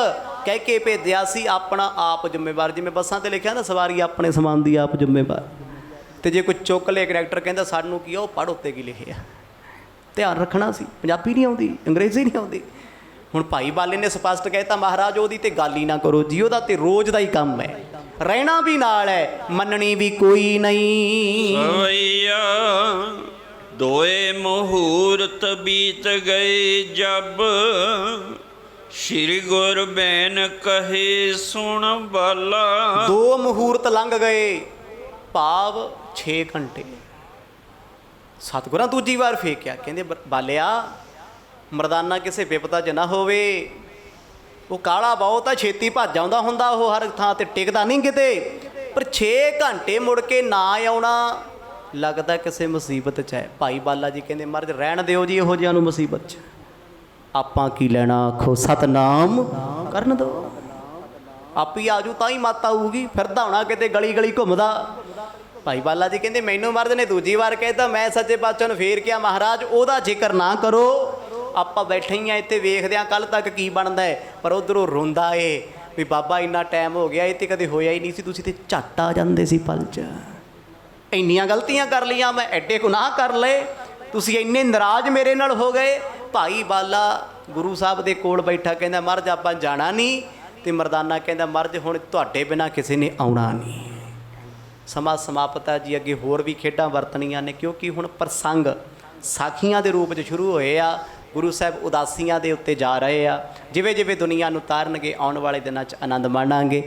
ਕਹਿ ਕੇ ਭੇਜਿਆ ਸੀ, ਆਪਣਾ ਆਪ ਜ਼ਿੰਮੇਵਾਰ। ਜਿਵੇਂ ਬੱਸਾਂ ਤੇ ਲਿਖਿਆ ਨਾ ਸਵਾਰੀ ਆਪਣੇ ਸਮਾਨ ਦੀ ਆਪ ਜ਼ਿੰਮੇਵਾਰ। ਤੇ ਜੇ ਕੋਈ ਚੁੱਕ ਲੇ ਕਰੈਕਟਰ ਕਹਿੰਦਾ ਸਾਨੂੰ ਕੀ ਆ, ਉਹ ਪੜ੍ਹ ਉੱਤੇ ਕੀ ਲਿਖਿਆ, ਧਿਆਨ ਰੱਖਣਾ ਸੀ। ਪੰਜਾਬੀ ਨਹੀਂ ਆਉਂਦੀ, ਅੰਗਰੇਜ਼ੀ ਨਹੀਂ ਆਉਂਦੀ। ਹੁਣ ਭਾਈ ਬਾਲੇ ਨੇ ਸਪਸ਼ਟ ਕਹਿਤਾ ਮਹਾਰਾਜ ਉਹਦੀ ਤੇ ਗੱਲ ਹੀ ਨਾ ਕਰੋ ਜੀ, ਉਹਦਾ ਤੇ ਰੋਜ਼ ਦਾ ਹੀ ਕੰਮ ਹੈ, ਰਹਿਣਾ ਵੀ ਨਾਲ ਹੈ, ਮੰਨਣੀ ਵੀ ਕੋਈ ਨਹੀਂ। ਸਵਈਆ ਦੋਏ ਮੁਹੂਰਤ ਬੀਤ ਗਏ ਜਬ, ਸ਼੍ਰੀ ਗੁਰ ਬੈਨ ਕਹੇ ਸੁਣ ਬਾਲਾ। 2 ਮੁਹੂਰਤ ਲੰਘ ਗਏ, ਭਾਵ 6 ਘੰਟੇ। ਸਤਿਗੁਰਾਂ ਦੂਜੀ ਵਾਰ ਫੇਕਿਆ, ਕਹਿੰਦੇ ਬਾਲਿਆ ਮਰਦਾਨਾ ਕਿਸੇ ਵਿਪਤਾ 'ਚ ਨਾ ਹੋਵੇ, ਉਹ ਕਾਲਾ ਬਹੁਤ ਆ, ਛੇਤੀ ਭੱਜ ਆਉਂਦਾ ਹੁੰਦਾ, ਉਹ ਹਰ ਥਾਂ ਤੇ ਟਿਕਦਾ ਨਹੀਂ ਕਿਤੇ। ਪਰ 6 ਘੰਟੇ ਮੁੜ ਕੇ ਨਾ ਆਉਣਾ, ਲੱਗਦਾ ਕਿਸੇ ਮੁਸੀਬਤ 'ਚ ਹੈ। ਭਾਈ ਬਾਲਾ ਜੀ ਕਹਿੰਦੇ ਮਹਾਰਾਜ ਰਹਿਣ ਦਿਓ ਜੀ ਇਹੋ ਜਿਹਿਆਂ ਨੂੰ ਮੁਸੀਬਤ 'ਚ, ਆਪਾਂ ਕੀ ਲੈਣਾ, ਆਖੋ ਸਤਨਾਮ ਕਰਨ ਦਿਓ, ਆਪੀ ਆਜੂ ਤਾਂ ਹੀ ਮੱਤ ਆਊਗੀ। ਫਿਰਦਾ ਹੋਣਾ ਕਿਤੇ ਗਲੀ ਗਲੀ ਘੁੰਮਦਾ। ਭਾਈ ਬਾਲਾ ਜੀ ਕਹਿੰਦੇ ਮੈਨੂੰ ਮਹਾਰਾਜ ਨੇ ਦੂਜੀ ਵਾਰ ਕਹਿਤਾ, ਮੈਂ ਸੱਚੇ ਪਾਤਸ਼ਾਹ ਨੂੰ ਫੇਰ ਕਿਹਾ ਮਹਾਰਾਜ ਉਹਦਾ ਜ਼ਿਕਰ ਨਾ ਕਰੋ, ਆਪਾਂ ਬੈਠੇ ਹੀ ਆ ਇੱਥੇ ਵੇਖਦੇ ਹਾਂ ਕੱਲ੍ਹ ਤੱਕ ਕੀ ਬਣਦਾ ਹੈ। ਪਰ ਉੱਧਰੋਂ ਰੋਂਦਾ ਏ ਵੀ ਬਾਬਾ ਇੰਨਾ ਟਾਈਮ ਹੋ ਗਿਆ, ਇਹ ਤੇ ਕਦੇ ਹੋਇਆ ਹੀ ਨਹੀਂ ਸੀ, ਤੁਸੀਂ ਤੇ ਝੱਟ ਆ ਜਾਂਦੇ ਸੀ ਪਲ 'ਚ। ਇੰਨੀਆਂ ਗਲਤੀਆਂ ਕਰ ਲਈਆਂ ਮੈਂ, ਐਡੇ ਗੁਨਾਹ ਕਰ ਲਏ, ਤੁਸੀਂ ਇੰਨੇ ਨਾਰਾਜ਼ ਮੇਰੇ ਨਾਲ ਹੋ ਗਏ। ਭਾਈ ਬਾਲਾ ਗੁਰੂ ਸਾਹਿਬ ਦੇ ਕੋਲ ਬੈਠਾ ਕਹਿੰਦਾ ਮਹਾਰਾਜ ਆਪਾਂ ਜਾਣਾ ਨਹੀਂ। ਤੇ ਮਰਦਾਨਾ ਕਹਿੰਦਾ ਮਹਾਰਾਜ ਹੁਣ ਤੁਹਾਡੇ ਬਿਨਾਂ ਕਿਸੇ ਨੇ ਆਉਣਾ ਨਹੀਂ। ਸਮਾਂ ਸਮਾਪਤ ਹੈ ਜੀ, ਅੱਗੇ ਹੋਰ ਵੀ ਖੇਡਾਂ ਵਰਤਣੀਆਂ ਨੇ, ਕਿਉਂਕਿ ਹੁਣ ਪ੍ਰਸੰਗ ਸਾਖੀਆਂ ਦੇ ਰੂਪ 'ਚ ਸ਼ੁਰੂ ਹੋਏ ਆ। ਗੁਰੂ ਸਾਹਿਬ ਉਦਾਸੀਆਂ ਦੇ ਉੱਤੇ ਜਾ ਰਹੇ ਆ। ਜਿਵੇਂ ਜਿਵੇਂ ਦੁਨੀਆ ਨੂੰ ਤਾਰਨਗੇ, ਆਉਣ ਵਾਲੇ ਦਿਨਾਂ 'ਚ ਆਨੰਦ ਮਾਣਾਂਗੇ।